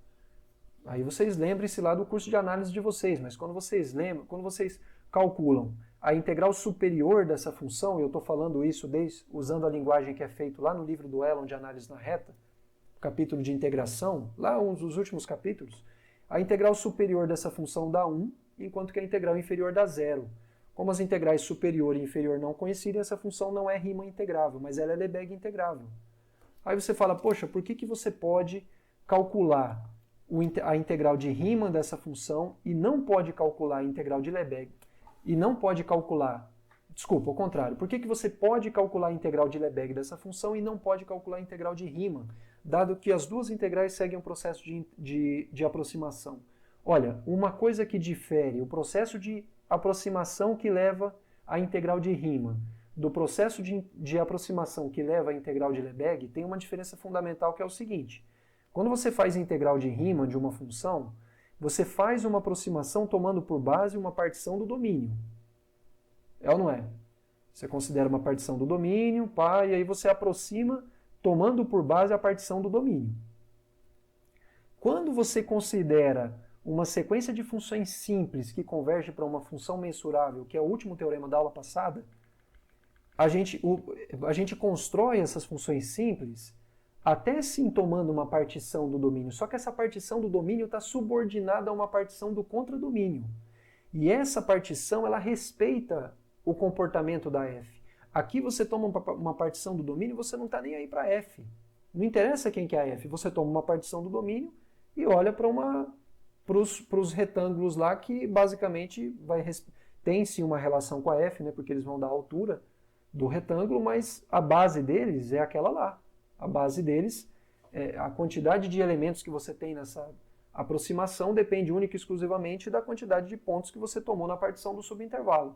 Aí vocês lembrem-se lá do curso de análise de vocês, mas quando vocês calculam a integral superior dessa função, e eu estou falando isso usando a linguagem que é feito lá no livro do Elon de análise na reta, capítulo de integração, lá um dos últimos capítulos, a integral superior dessa função dá 1, enquanto que a integral inferior dá 0. Como as integrais superior e inferior não coincidem, essa função não é Riemann integrável, mas ela é Lebesgue integrável. Aí você fala, poxa, por que você pode calcular a integral de Riemann dessa função e não pode calcular a integral de Lebesgue? E não pode calcular, desculpa, ao contrário, por que você pode calcular a integral de Lebesgue dessa função e não pode calcular a integral de Riemann, dado que as duas integrais seguem um processo de aproximação? Olha, uma coisa que difere o processo de aproximação que leva à integral de Riemann do processo de aproximação que leva à integral de Lebesgue tem uma diferença fundamental que é o seguinte. Quando você faz a integral de Riemann de uma função, você faz uma aproximação tomando por base uma partição do domínio. É ou não é? Você considera uma partição do domínio, e aí você aproxima tomando por base a partição do domínio. Quando você considera uma sequência de funções simples que converge para uma função mensurável, que é o último teorema da aula passada, a gente constrói essas funções simples até sim tomando uma partição do domínio, só que essa partição do domínio está subordinada a uma partição do contradomínio. E essa partição, ela respeita o comportamento da f. Aqui você toma uma partição do domínio, você não está nem aí para f. Não interessa quem que é a f, você toma uma partição do domínio e olha para os retângulos lá que basicamente tem sim uma relação com a f, né, porque eles vão dar a altura do retângulo, mas a base deles é aquela lá. A base deles, a quantidade de elementos que você tem nessa aproximação depende única e exclusivamente da quantidade de pontos que você tomou na partição do subintervalo.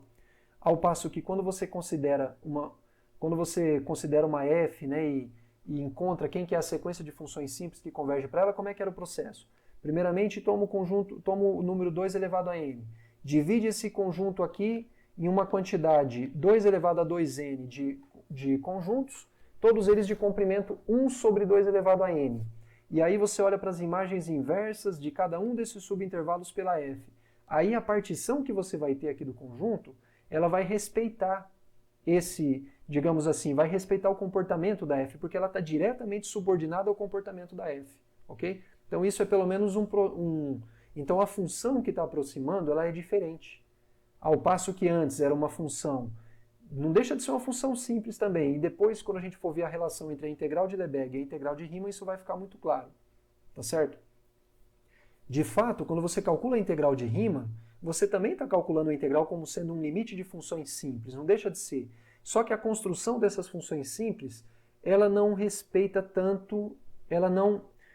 Ao passo que quando você considera uma f, né, e encontra quem que é a sequência de funções simples que converge para ela, como é que era o processo? Primeiramente, tomo o número 2 elevado a n. Divide esse conjunto aqui em uma quantidade 2 elevado a 2n de conjuntos, todos eles de comprimento 1 sobre 2 elevado a n. E aí você olha para as imagens inversas de cada um desses subintervalos pela f. Aí a partição que você vai ter aqui do conjunto, ela vai respeitar digamos assim, vai respeitar o comportamento da f, porque ela está diretamente subordinada ao comportamento da f, ok? Então isso é pelo menos Então a função que está aproximando, ela é diferente. Ao passo que antes era uma função, não deixa de ser uma função simples também, e depois quando a gente for ver a relação entre a integral de Lebesgue e a integral de Riemann, isso vai ficar muito claro, tá certo? De fato, quando você calcula a integral de Riemann, você também está calculando a integral como sendo um limite de funções simples, não deixa de ser. Só que a construção dessas funções simples, ela não respeita tanto,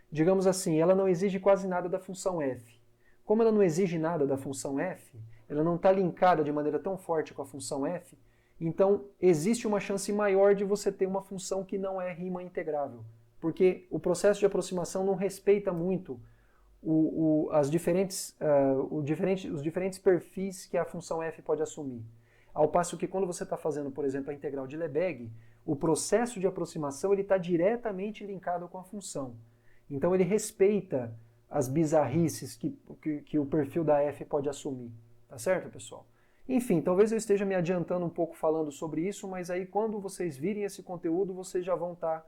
digamos assim, ela não exige quase nada da função f. Como ela não exige nada da função f, ela não está linkada de maneira tão forte com a função f, então existe uma chance maior de você ter uma função que não é Riemann integrável, porque o processo de aproximação não respeita muito os diferentes perfis que a função f pode assumir. Ao passo que quando você está fazendo, por exemplo, a integral de Lebesgue, o processo de aproximação está diretamente linkado com a função. Então ele respeita as bizarrices que o perfil da f pode assumir. Tá certo, pessoal? Enfim, talvez eu esteja me adiantando um pouco falando sobre isso, mas aí quando vocês virem esse conteúdo, vocês já vão estar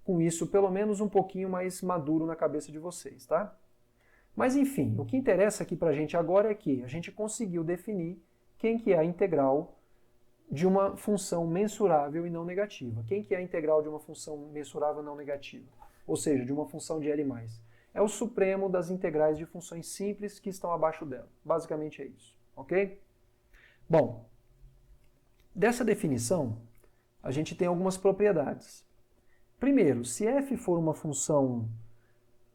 com isso pelo menos um pouquinho mais maduro na cabeça de vocês, tá? Mas enfim, o que interessa aqui pra gente agora é que a gente conseguiu definir quem que é a integral de uma função mensurável e não negativa. Quem que é a integral de uma função mensurável e não negativa? Ou seja, de uma função de L+. É o supremo das integrais de funções simples que estão abaixo dela. Basicamente é isso, ok? Bom, dessa definição, a gente tem algumas propriedades. Primeiro, se f for uma função...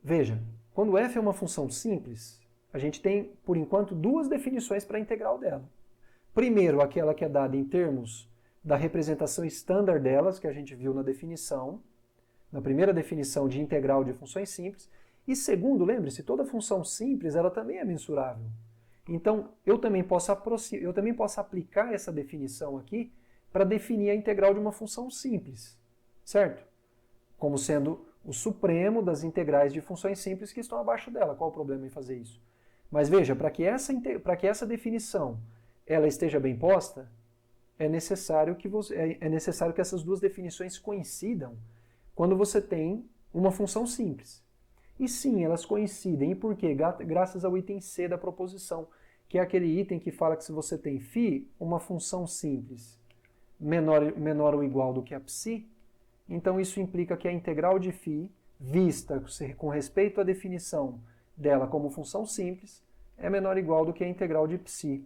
Veja, quando f é uma função simples, a gente tem, por enquanto, duas definições para a integral dela. Primeiro, aquela que é dada em termos da representação estándar delas, que a gente viu na definição, na primeira definição de integral de funções simples. E segundo, lembre-se, toda função simples ela também é mensurável. Então, eu também posso aplicar essa definição aqui para definir a integral de uma função simples, certo? Como sendo o supremo das integrais de funções simples que estão abaixo dela. Qual o problema em fazer isso? Mas veja, para que essa definição ela esteja bem posta, é necessário que essas duas definições coincidam quando você tem uma função simples. E sim, elas coincidem. E por quê? Graças ao item C da proposição, que é aquele item que fala que se você tem φ, uma função simples menor ou igual do que a psi, então isso implica que a integral de φ, vista com respeito à definição dela como função simples, é menor ou igual do que a integral de psi.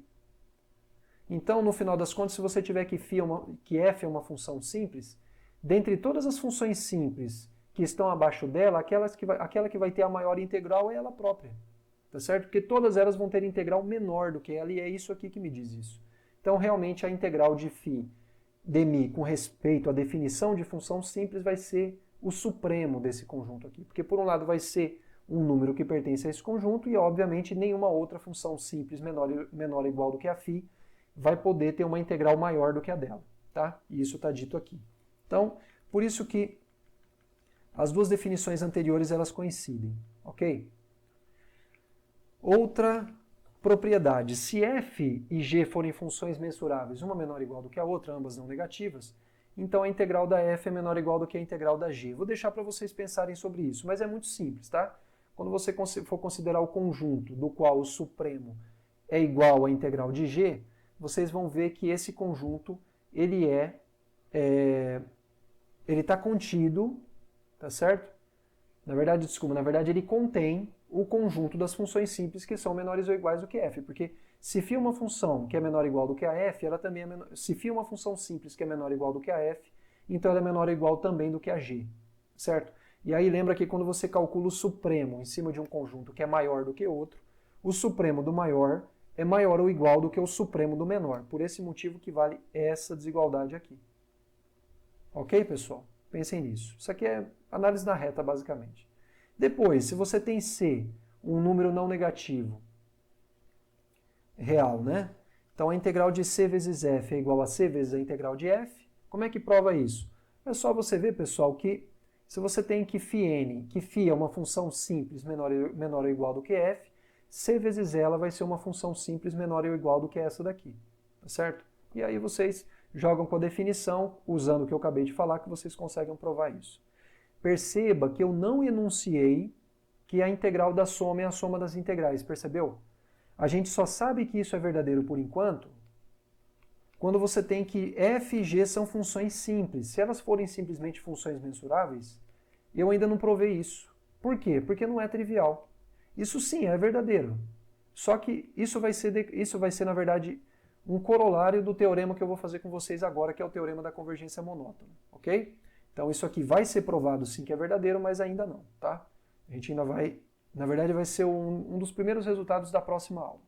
Então, no final das contas, se você tiver que f é uma função simples, dentre todas as funções simples que estão abaixo dela, aquela que vai ter a maior integral é ela própria. Tá certo? Porque todas elas vão ter integral menor do que ela, e é isso aqui que me diz isso. Então, realmente, a integral de φ de mi com respeito à definição de função simples vai ser o supremo desse conjunto aqui. Porque, por um lado, vai ser um número que pertence a esse conjunto e, obviamente, nenhuma outra função simples menor ou igual do que a φ vai poder ter uma integral maior do que a dela. Tá? E isso está dito aqui. Então, por isso que as duas definições anteriores elas coincidem. Ok? Outra propriedade. Se f e g forem funções mensuráveis, uma menor ou igual do que a outra, ambas não negativas, então a integral da f é menor ou igual do que a integral da g. Vou deixar para vocês pensarem sobre isso, mas é muito simples, tá? Quando você for considerar o conjunto do qual o supremo é igual à integral de g, vocês vão ver que esse conjunto ele está contido, tá certo? Na verdade, ele contém o conjunto das funções simples que são menores ou iguais do que f, porque se φ é uma função que é menor ou igual do que a f, ela também é menor, se φ é uma função simples que é menor ou igual do que a f, então ela é menor ou igual também do que a g, certo? E aí lembra que quando você calcula o supremo em cima de um conjunto que é maior do que outro, o supremo do maior é maior ou igual do que o supremo do menor. Por esse motivo que vale essa desigualdade aqui. Ok, pessoal? Pensem nisso. Isso aqui é análise da reta, basicamente. Depois, se você tem C, um número não negativo, real, né? Então a integral de C vezes F é igual a C vezes a integral de F. Como é que prova isso? É só você ver, pessoal, que se você tem que φn, que φ é uma função simples menor ou igual do que F, C vezes ela vai ser uma função simples menor ou igual do que essa daqui. Tá certo? E aí vocês jogam com a definição, usando o que eu acabei de falar, que vocês conseguem provar isso. Perceba que eu não enunciei que a integral da soma é a soma das integrais, percebeu? A gente só sabe que isso é verdadeiro por enquanto quando você tem que f e g são funções simples. Se elas forem simplesmente funções mensuráveis, eu ainda não provei isso. Por quê? Porque não é trivial. Isso sim é verdadeiro. Só que isso vai ser na verdade, um corolário do teorema que eu vou fazer com vocês agora, que é o teorema da convergência monótona. Ok? Então isso aqui vai ser provado sim que é verdadeiro, mas ainda não, tá? A gente ainda vai, na verdade vai ser um dos primeiros resultados da próxima aula.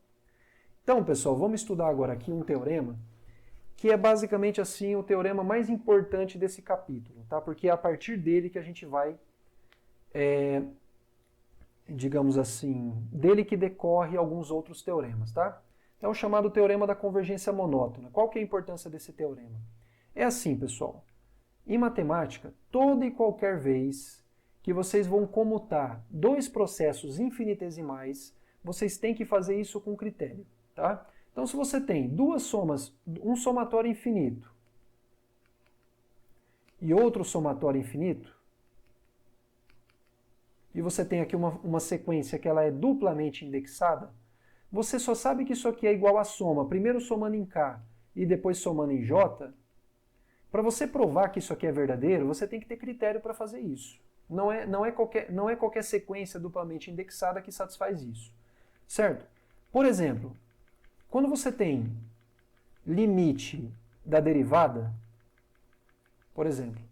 Então, pessoal, vamos estudar agora aqui um teorema que é basicamente assim o teorema mais importante desse capítulo, tá? Porque é a partir dele que a gente vai, digamos assim, dele que decorre alguns outros teoremas, tá? É o chamado teorema da convergência monótona. Qual que é a importância desse teorema? É assim, pessoal. Em matemática, toda e qualquer vez que vocês vão comutar dois processos infinitesimais, vocês têm que fazer isso com critério, tá? Então, se você tem duas somas, um somatório infinito e outro somatório infinito, e você tem aqui uma sequência que ela é duplamente indexada, você só sabe que isso aqui é igual à soma, primeiro somando em K e depois somando em J. Para você provar que isso aqui é verdadeiro, você tem que ter critério para fazer isso. Não é qualquer sequência duplamente indexada que satisfaz isso. Certo? Por exemplo, quando você tem limite da derivada, por exemplo,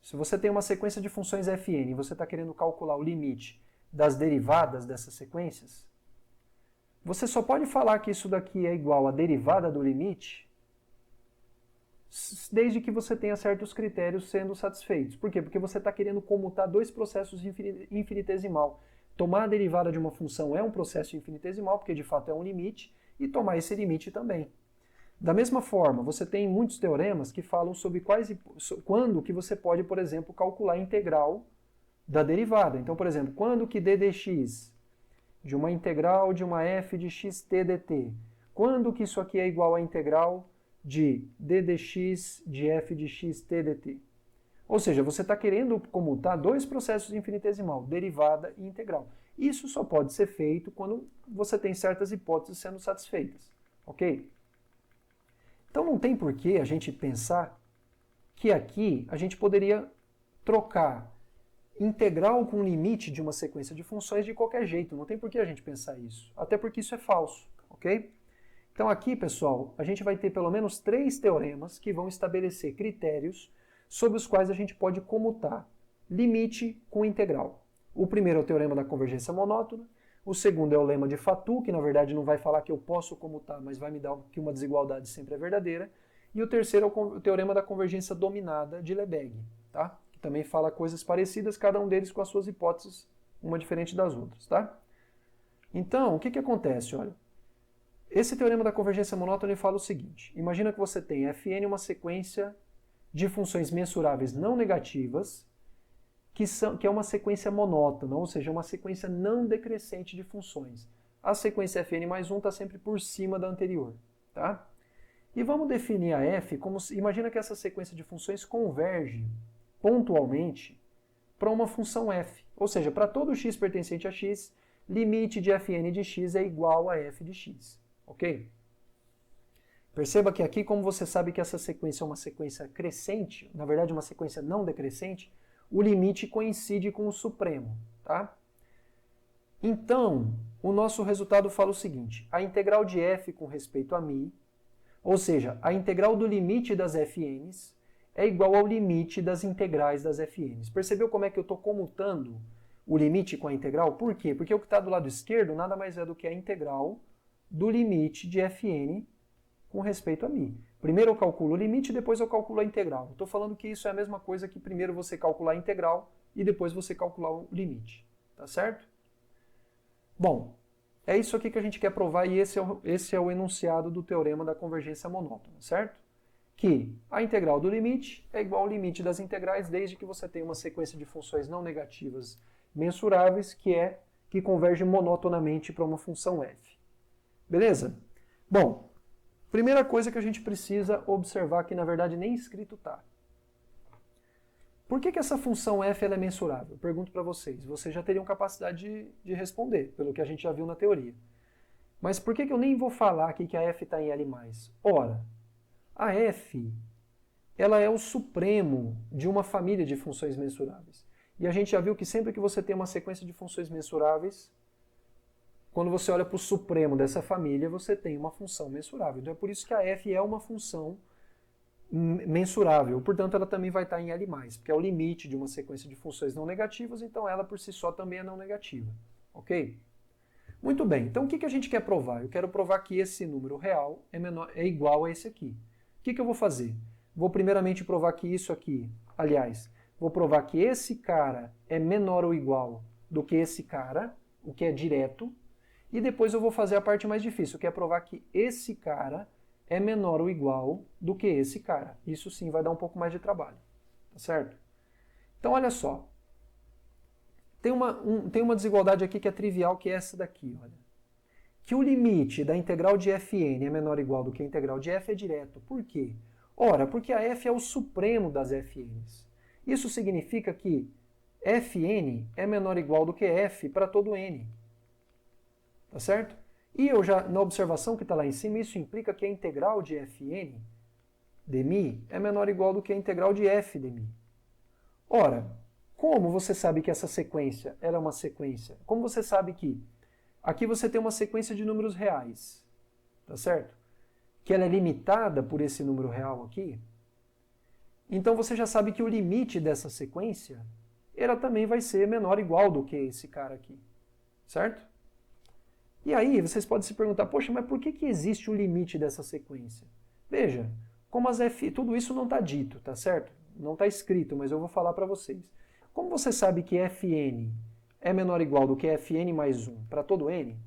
se você tem uma sequência de funções fn e você está querendo calcular o limite das derivadas dessas sequências, você só pode falar que isso daqui é igual à derivada do limite desde que você tenha certos critérios sendo satisfeitos. Por quê? Porque você está querendo comutar dois processos infinitesimal. Tomar a derivada de uma função é um processo infinitesimal, porque de fato é um limite, e tomar esse limite também. Da mesma forma, você tem muitos teoremas que falam sobre quando que você pode, por exemplo, calcular a integral da derivada. Então, por exemplo, quando que d dx de uma integral de uma f de xt dt, quando que isso aqui é igual à integral de d dx de f de xt dt? Ou seja, você está querendo comutar dois processos infinitesimal, derivada e integral. Isso só pode ser feito quando você tem certas hipóteses sendo satisfeitas, ok? Então não tem por que a gente pensar que aqui a gente poderia trocar integral com limite de uma sequência de funções de qualquer jeito. Não tem por que a gente pensar isso. Até porque isso é falso, ok? Então aqui, pessoal, a gente vai ter pelo menos 3 teoremas que vão estabelecer critérios sobre os quais a gente pode comutar limite com integral. O primeiro é o teorema da convergência monótona. O segundo é o lema de Fatou, que na verdade não vai falar que eu posso comutar, mas vai me dar que uma desigualdade sempre é verdadeira. E o terceiro é o teorema da convergência dominada de Lebesgue, tá? Que também fala coisas parecidas, cada um deles com as suas hipóteses, uma diferente das outras, tá? Então, o que que acontece? Olha, esse teorema da convergência monótona ele fala o seguinte: imagina que você tem Fn uma sequência de funções mensuráveis não negativas, que é uma sequência monótona, ou seja, uma sequência não decrescente de funções. A sequência Fn mais 1 está sempre por cima da anterior, tá? E vamos definir a f como... Imagina que essa sequência de funções converge pontualmente para uma função f. Ou seja, para todo x pertencente a x, limite de Fn de x é igual a f de x, ok? Perceba que aqui, como você sabe que essa sequência é uma sequência crescente, na verdade uma sequência não decrescente, o limite coincide com o supremo, tá? Então, o nosso resultado fala o seguinte: a integral de f com respeito a μ, ou seja, a integral do limite das fn's, é igual ao limite das integrais das fn's. Percebeu como é que eu estou comutando o limite com a integral? Por quê? Porque o que está do lado esquerdo nada mais é do que a integral do limite de fn com respeito a μ. Primeiro eu calculo o limite, depois eu calculo a integral. Estou falando que isso é a mesma coisa que primeiro você calcular a integral e depois você calcular o limite. Tá certo? Bom, é isso aqui que a gente quer provar e esse é o enunciado do teorema da convergência monótona, certo? Que a integral do limite é igual ao limite das integrais desde que você tenha uma sequência de funções não negativas mensuráveis que converge monotonamente para uma função f. Beleza? Bom, primeira coisa que a gente precisa observar, que na verdade nem escrito está. Por que essa função f ela é mensurável? Eu pergunto para vocês. Vocês já teriam capacidade de responder, pelo que a gente já viu na teoria. Mas por que eu nem vou falar aqui que a f está em L+? Ora, a f ela é o supremo de uma família de funções mensuráveis. E a gente já viu que sempre que você tem uma sequência de funções mensuráveis, quando você olha para o supremo dessa família, você tem uma função mensurável. Então é por isso que a f é uma função mensurável. Portanto, ela também vai estar em L+, porque é o limite de uma sequência de funções não negativas, então ela por si só também é não negativa. Ok? Muito bem. Então o que a gente quer provar? Eu quero provar que esse número real é igual a esse aqui. O que eu vou fazer? Vou primeiramente provar que isso aqui, aliás, vou provar que esse cara é menor ou igual do que esse cara, o que é direto. E depois eu vou fazer a parte mais difícil, que é provar que esse cara é menor ou igual do que esse cara. Isso sim vai dar um pouco mais de trabalho, tá certo? Então olha só, tem uma desigualdade aqui que é trivial, que é essa daqui, olha. Que o limite da integral de fn é menor ou igual do que a integral de f é direto. Por quê? Ora, porque a f é o supremo das fn's. Isso significa que fn é menor ou igual do que f para todo n. Tá certo? E eu já, na observação que está lá em cima, isso implica que a integral de fn de μ é menor ou igual do que a integral de f de μ. Ora, como você sabe que essa sequência ela é uma sequência? Como você sabe que aqui você tem uma sequência de números reais, tá certo? Que ela é limitada por esse número real aqui. Então você já sabe que o limite dessa sequência ela também vai ser menor ou igual do que esse cara aqui, certo? E aí vocês podem se perguntar, poxa, mas por que existe o limite dessa sequência? Veja, como tudo isso não está dito, tá certo? Não está escrito, mas eu vou falar para vocês. Como você sabe que Fn é menor ou igual do que Fn mais 1 para todo n,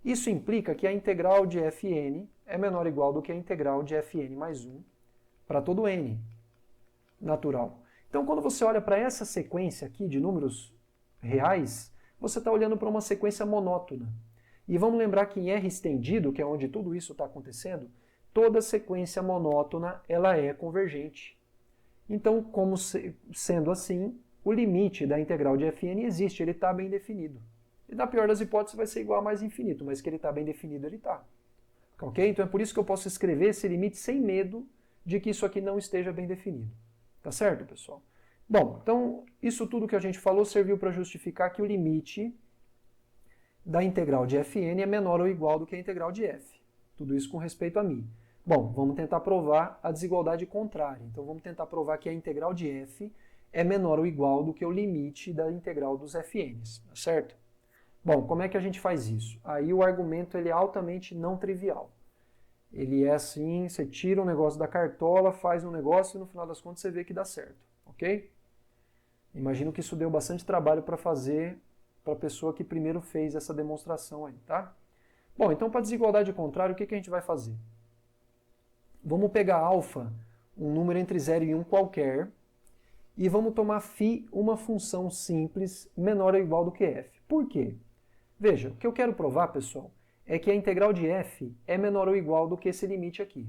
isso implica que a integral de Fn é menor ou igual do que a integral de Fn mais 1 para todo n natural. Então, quando você olha para essa sequência aqui de números reais, você está olhando para uma sequência monótona. E vamos lembrar que em R estendido, que é onde tudo isso está acontecendo, toda sequência monótona ela é convergente. Então, sendo assim, o limite da integral de Fn existe, ele está bem definido. E na pior das hipóteses vai ser igual a mais infinito, mas que ele está bem definido, ele está. Ok? Então é por isso que eu posso escrever esse limite sem medo de que isso aqui não esteja bem definido. Tá certo, pessoal? Bom, então isso tudo que a gente falou serviu para justificar que o limite da integral de Fn é menor ou igual do que a integral de f. Tudo isso com respeito a μ. Bom, vamos tentar provar a desigualdade contrária. Então vamos tentar provar que a integral de f é menor ou igual do que o limite da integral dos fn's, tá certo? Bom, como é que a gente faz isso? Aí o argumento ele é altamente não trivial. Ele é assim, você tira um negócio da cartola, faz um negócio e no final das contas você vê que dá certo, ok? Imagino que isso deu bastante trabalho para fazer para a pessoa que primeiro fez essa demonstração aí, tá? Bom, então para desigualdade contrária, o que a gente vai fazer? Vamos pegar alfa, um número entre 0 e 1 qualquer, e vamos tomar φ uma função simples menor ou igual do que f. Por quê? Veja, o que eu quero provar, pessoal, é que a integral de f é menor ou igual do que esse limite aqui.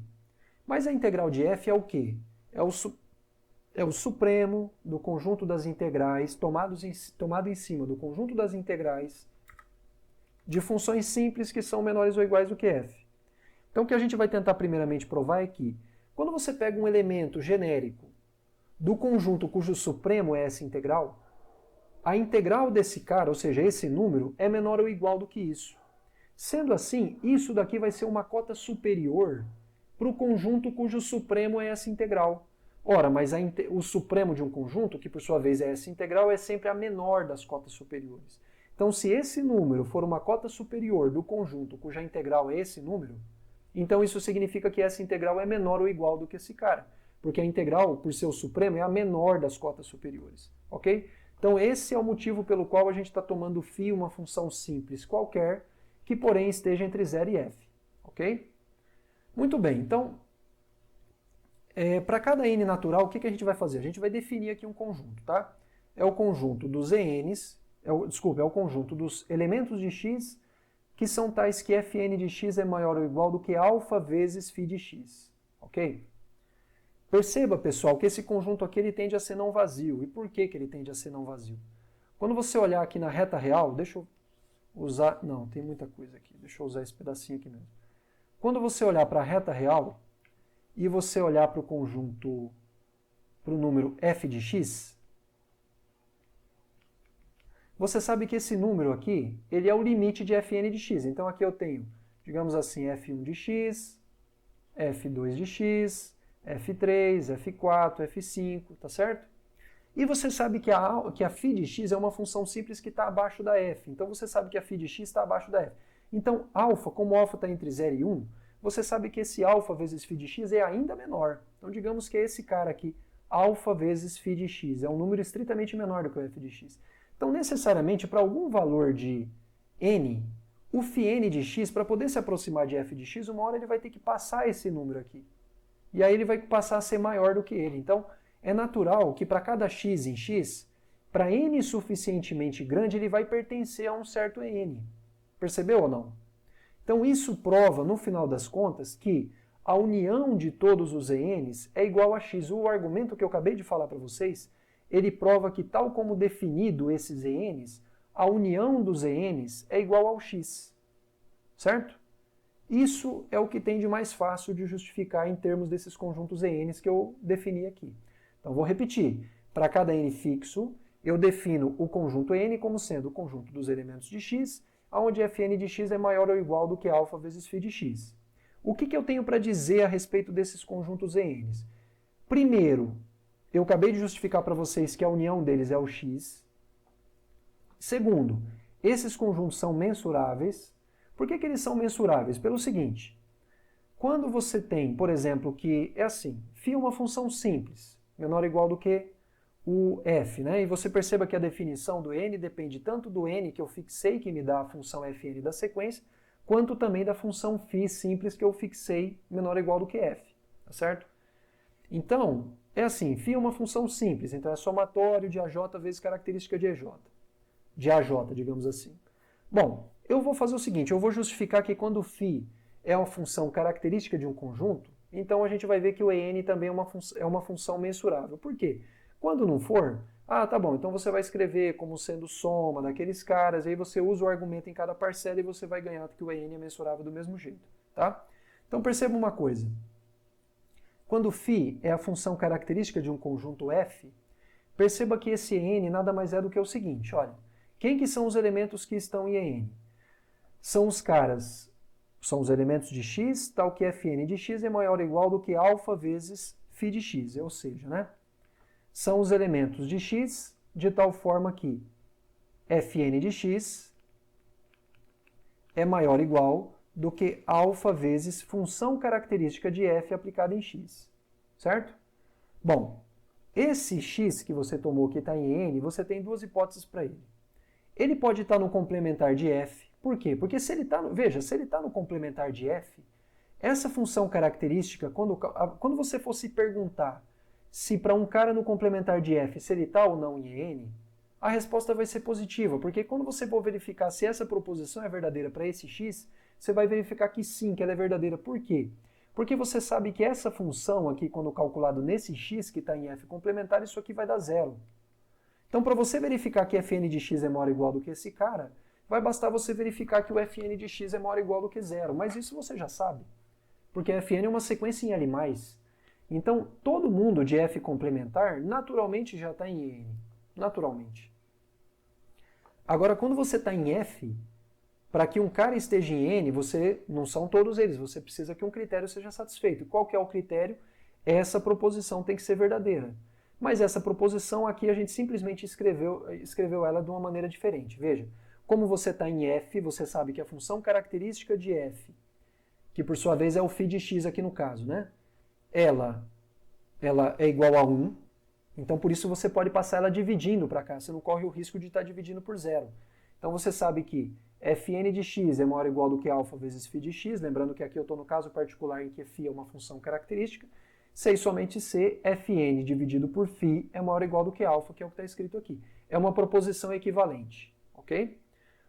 Mas a integral de f é o quê? É o supremo do conjunto das integrais, tomado em cima do conjunto das integrais de funções simples que são menores ou iguais do que f. Então o que a gente vai tentar primeiramente provar é que, quando você pega um elemento genérico do conjunto cujo supremo é essa integral, a integral desse cara, ou seja, esse número, é menor ou igual do que isso. Sendo assim, isso daqui vai ser uma cota superior para o conjunto cujo supremo é essa integral. Ora, mas o supremo de um conjunto, que por sua vez é essa integral, é sempre a menor das cotas superiores. Então, se esse número for uma cota superior do conjunto cuja integral é esse número, então isso significa que essa integral é menor ou igual do que esse cara. Porque a integral, por ser o supremo, é a menor das cotas superiores. Ok? Então esse é o motivo pelo qual a gente está tomando φ uma função simples qualquer, que porém esteja entre 0 e f. Ok? Muito bem, então, para cada n natural, o que a gente vai fazer? A gente vai definir aqui um conjunto, tá? É o conjunto dos n's, é o conjunto dos elementos de x que são tais que fn de x é maior ou igual do que alfa vezes φ de x. Ok? Perceba, pessoal, que esse conjunto aqui ele tende a ser não vazio. E por que ele tende a ser não vazio? Quando você olhar aqui na reta real, deixa eu usar... Não, tem muita coisa aqui. Deixa eu usar esse pedacinho aqui mesmo. Quando você olhar para a reta real e você olhar para o conjunto, para o número f de x, você sabe que esse número aqui, ele é o limite de fn de x. Então aqui eu tenho, digamos assim, f1 de x, f2 de x, f3, f4, f5, tá certo? E você sabe que a φ de x é uma função simples que está abaixo da f. Então você sabe que a φ de x está abaixo da f. Então alfa, como alfa está entre 0 e 1, você sabe que esse alfa vezes φ de x é ainda menor. Então digamos que é esse cara aqui, alfa vezes φ de x. É um número estritamente menor do que o f de x. Então necessariamente para algum valor de n, o φn de x, para poder se aproximar de f de x, uma hora ele vai ter que passar esse número aqui. E aí ele vai passar a ser maior do que ele. Então, é natural que para cada x em x, para n suficientemente grande, ele vai pertencer a um certo n. Percebeu ou não? Então, isso prova, no final das contas, que a união de todos os n's é igual a x. O argumento que eu acabei de falar para vocês, ele prova que, tal como definido esses n's, a união dos n's é igual ao x. Certo? Isso é o que tem de mais fácil de justificar em termos desses conjuntos n's que eu defini aqui. Então, vou repetir. Para cada n fixo, eu defino o conjunto n como sendo o conjunto dos elementos de x, onde fn de x é maior ou igual do que alfa vezes φ de x. O que eu tenho para dizer a respeito desses conjuntos n's? Primeiro, eu acabei de justificar para vocês que a união deles é o x. Segundo, esses conjuntos são mensuráveis, Por que eles são mensuráveis? Pelo seguinte, quando você tem, por exemplo, que é assim, φ é uma função simples, menor ou igual do que o f, né? E você perceba que a definição do n depende tanto do n que eu fixei, que me dá a função fn da sequência, quanto também da função φ simples que eu fixei menor ou igual do que f, tá certo? Então, é assim, φ é uma função simples, então é somatório de AJ vezes característica de EJ, de AJ, digamos assim. Bom, eu vou fazer o seguinte, eu vou justificar que quando φ é uma função característica de um conjunto, então a gente vai ver que o en também é uma função mensurável. Por quê? Quando não for, tá bom, então você vai escrever como sendo soma daqueles caras, aí você usa o argumento em cada parcela e você vai ganhar que o en é mensurável do mesmo jeito, tá? Então perceba uma coisa, quando φ é a função característica de um conjunto f, perceba que esse en nada mais é do que o seguinte, olha, quem que são os elementos que estão em en? São os caras, são os elementos de x, tal que fn de x é maior ou igual do que alfa vezes φ de x, ou seja, né? São os elementos de x de tal forma que fn de x é maior ou igual do que alfa vezes função característica de f aplicada em x, certo? Bom, esse x que você tomou que está em n, você tem duas hipóteses para ele. Ele pode estar no complementar de f. Por quê? Porque se ele está, veja, se ele está no complementar de f, essa função característica, quando você for se perguntar se para um cara no complementar de f, se ele está ou não em n, a resposta vai ser positiva, porque quando você for verificar se essa proposição é verdadeira para esse x, você vai verificar que sim, que ela é verdadeira. Por quê? Porque você sabe que essa função aqui, quando calculado nesse x que está em f complementar, isso aqui vai dar zero. Então, para você verificar que fn de x é maior ou igual do que esse cara, vai bastar você verificar que o fn de x é maior ou igual do que zero. Mas isso você já sabe, porque fn é uma sequência em L+. Então, todo mundo de f complementar naturalmente já está em n. Naturalmente. Agora, quando você está em f, para que um cara esteja em n, não são todos eles, você precisa que um critério seja satisfeito. Qual que é o critério? Essa proposição tem que ser verdadeira. Mas essa proposição aqui a gente simplesmente escreveu ela de uma maneira diferente. Veja, como você está em f, você sabe que a função característica de f, que por sua vez é o φ de x aqui no caso, né? Ela é igual a 1, então por isso você pode passar ela dividindo para cá, você não corre o risco de estar dividindo por zero. Então você sabe que fn de x é maior ou igual do que alfa vezes φ de x, lembrando que aqui eu estou no caso particular em que φ é uma função característica, sei somente se fn dividido por φ é maior ou igual do que alfa, que é o que está escrito aqui. É uma proposição equivalente, ok?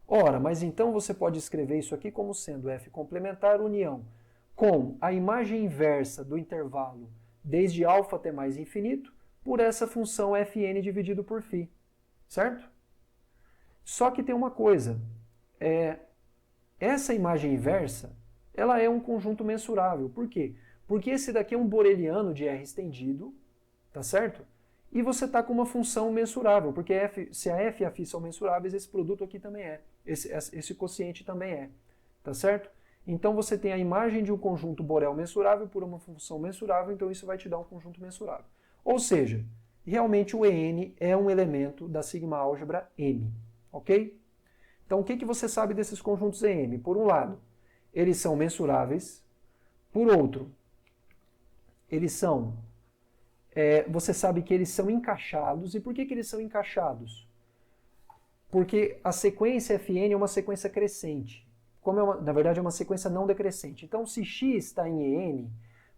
Ora, mas então você pode escrever isso aqui como sendo f complementar união com a imagem inversa do intervalo desde alfa até mais infinito por essa função fn dividido por φ, certo? Só que tem uma coisa, essa imagem inversa, ela é um conjunto mensurável. Por quê? Porque esse daqui é um boreliano de R estendido, tá certo? E você está com uma função mensurável, porque se a f e a φ são mensuráveis, esse produto aqui também é, esse quociente também é, tá certo? Então você tem a imagem de um conjunto borel mensurável por uma função mensurável, então isso vai te dar um conjunto mensurável. Ou seja, realmente o En é um elemento da sigma álgebra M, ok? Então o que você sabe desses conjuntos EM? Por um lado, eles são mensuráveis, por outro, eles são, você sabe que eles são encaixados, e por que eles são encaixados? Porque a sequência Fn é uma sequência crescente. Na verdade, é uma sequência não decrescente. Então, se x está em En,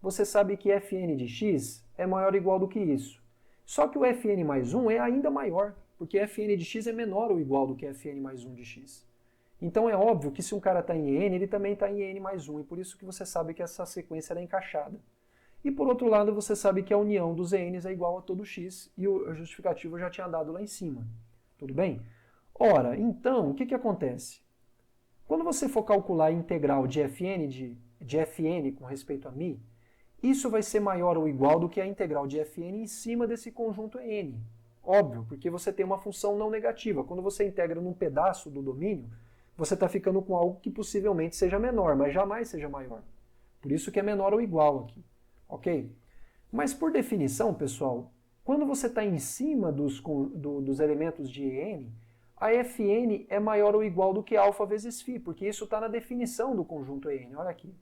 você sabe que fn de x é maior ou igual do que isso. Só que o fn mais 1 é ainda maior, porque fn de x é menor ou igual do que fn mais 1 de x. Então, é óbvio que se um cara está em En, ele também está em n mais 1, e por isso que você sabe que essa sequência é encaixada. E, por outro lado, você sabe que a união dos N's é igual a todo x, e a justificativa eu já tinha dado lá em cima. Tudo bem? Ora, então, o que acontece? Quando você for calcular a integral de fn com respeito a μ, isso vai ser maior ou igual do que a integral de fn em cima desse conjunto n. Óbvio, porque você tem uma função não negativa. Quando você integra num pedaço do domínio, você está ficando com algo que possivelmente seja menor, mas jamais seja maior. Por isso que é menor ou igual aqui. Ok? Mas por definição, pessoal, quando você está em cima dos elementos de En, a Fn é maior ou igual do que alfa vezes φ, porque isso está na definição do conjunto En, olha aqui,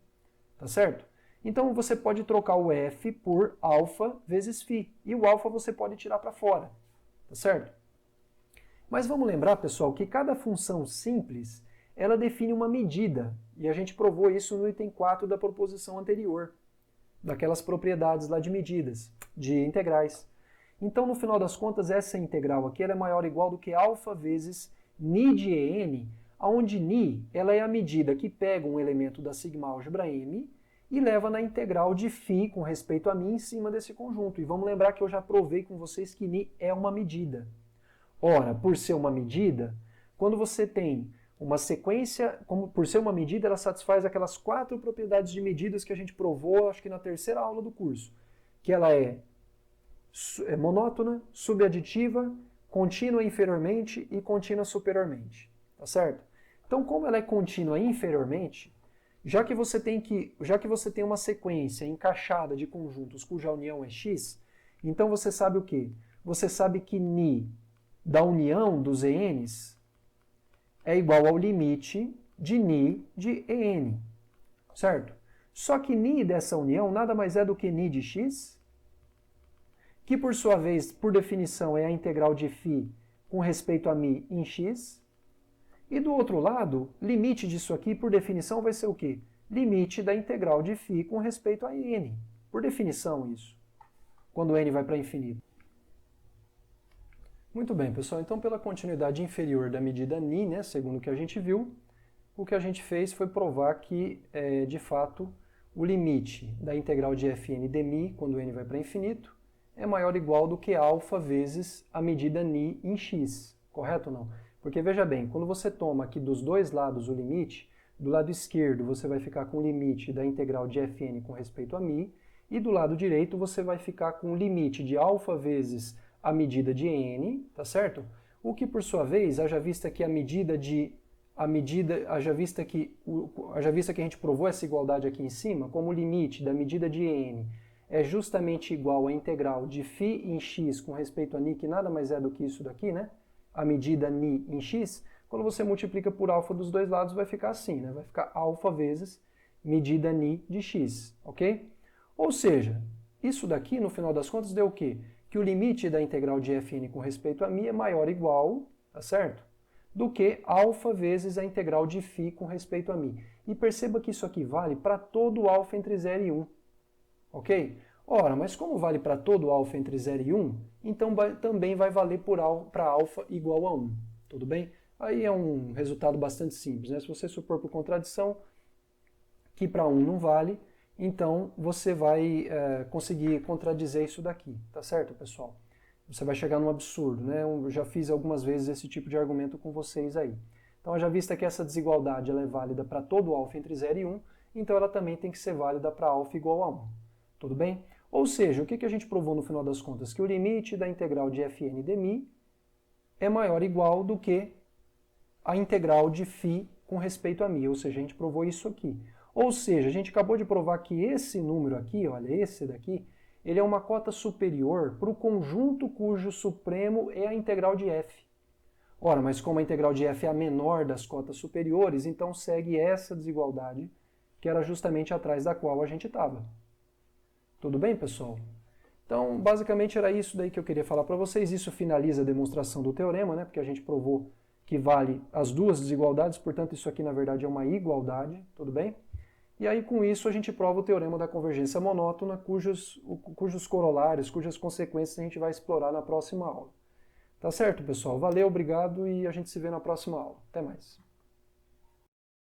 tá certo? Então você pode trocar o F por alfa vezes φ, e o alfa você pode tirar para fora, tá certo? Mas vamos lembrar, pessoal, que cada função simples, ela define uma medida, e a gente provou isso no item 4 da proposição anterior, daquelas propriedades lá de medidas, de integrais. Então, no final das contas, essa integral aqui ela é maior ou igual do que alfa vezes ni de En, onde ni ela é a medida que pega um elemento da sigma-álgebra M e leva na integral de φ com respeito a mim em cima desse conjunto. E vamos lembrar que eu já provei com vocês que ni é uma medida. Ora, por ser uma medida, quando você tem uma sequência, por ser uma medida, ela satisfaz aquelas 4 propriedades de medidas que a gente provou, acho que na terceira aula do curso, que ela é monótona, subaditiva, contínua inferiormente e contínua superiormente, tá certo? Então, como ela é contínua inferiormente, já que você tem uma sequência encaixada de conjuntos cuja união é x, então você sabe o quê? Você sabe que ni da união dos En's é igual ao limite de ni de En, certo? Só que ni dessa união nada mais é do que ni de x, que por sua vez, por definição, é a integral de φ com respeito a μ em x. E do outro lado, limite disso aqui, por definição, vai ser o quê? Limite da integral de φ com respeito a n. Por definição, isso. Quando n vai para infinito. Muito bem, pessoal. Então, pela continuidade inferior da medida ni, né, segundo o que a gente viu, o que a gente fez foi provar que, de fato, o limite da integral de Fn de μ, quando n vai para infinito, é maior ou igual do que alfa vezes a medida ni em x. Correto ou não? Porque, veja bem, quando você toma aqui dos dois lados o limite, do lado esquerdo você vai ficar com o limite da integral de Fn com respeito a μ, e do lado direito você vai ficar com o limite de alfa vezes a medida de n, tá certo? O que, por sua vez, haja vista que haja vista que a gente provou essa igualdade aqui em cima, como o limite da medida de n é justamente igual à integral de φ em x com respeito a ni, que nada mais é do que isso daqui, né? A medida ni em x, quando você multiplica por alfa dos dois lados vai ficar assim, né? Vai ficar alfa vezes medida ni de x, ok? Ou seja, isso daqui, no final das contas, deu o quê? Que o limite da integral de Fn com respeito a μ é maior ou igual, tá certo? Do que alfa vezes a integral de φ com respeito a μ. E perceba que isso aqui vale para todo alfa entre 0 e 1. Ok? Ora, mas como vale para todo alfa entre 0 e 1, então também vai valer para alfa igual a 1. Tudo bem? Aí é um resultado bastante simples, né? Se você supor por contradição que para 1 não vale, então você vai conseguir contradizer isso daqui, tá certo, pessoal? Você vai chegar num absurdo, né? Eu já fiz algumas vezes esse tipo de argumento com vocês aí. Então, já vista que essa desigualdade ela é válida para todo alfa entre 0 e 1, então ela também tem que ser válida para alfa igual a 1. Tudo bem? Ou seja, o que a gente provou no final das contas? Que o limite da integral de Fn de μ é maior ou igual do que a integral de φ com respeito a μ. Ou seja, a gente provou isso aqui. Ou seja, a gente acabou de provar que esse número aqui, olha, esse daqui, ele é uma cota superior para o conjunto cujo supremo é a integral de f. Ora, mas como a integral de f é a menor das cotas superiores, então segue essa desigualdade, que era justamente atrás da qual a gente estava. Tudo bem, pessoal? Então, basicamente era isso daí que eu queria falar para vocês. Isso finaliza a demonstração do teorema, né? Porque a gente provou que vale as duas desigualdades, portanto isso aqui na verdade é uma igualdade, tudo bem? E aí com isso a gente prova o teorema da convergência monótona, cujos corolários, cujas consequências a gente vai explorar na próxima aula. Tá certo, pessoal? Valeu, obrigado e a gente se vê na próxima aula. Até mais.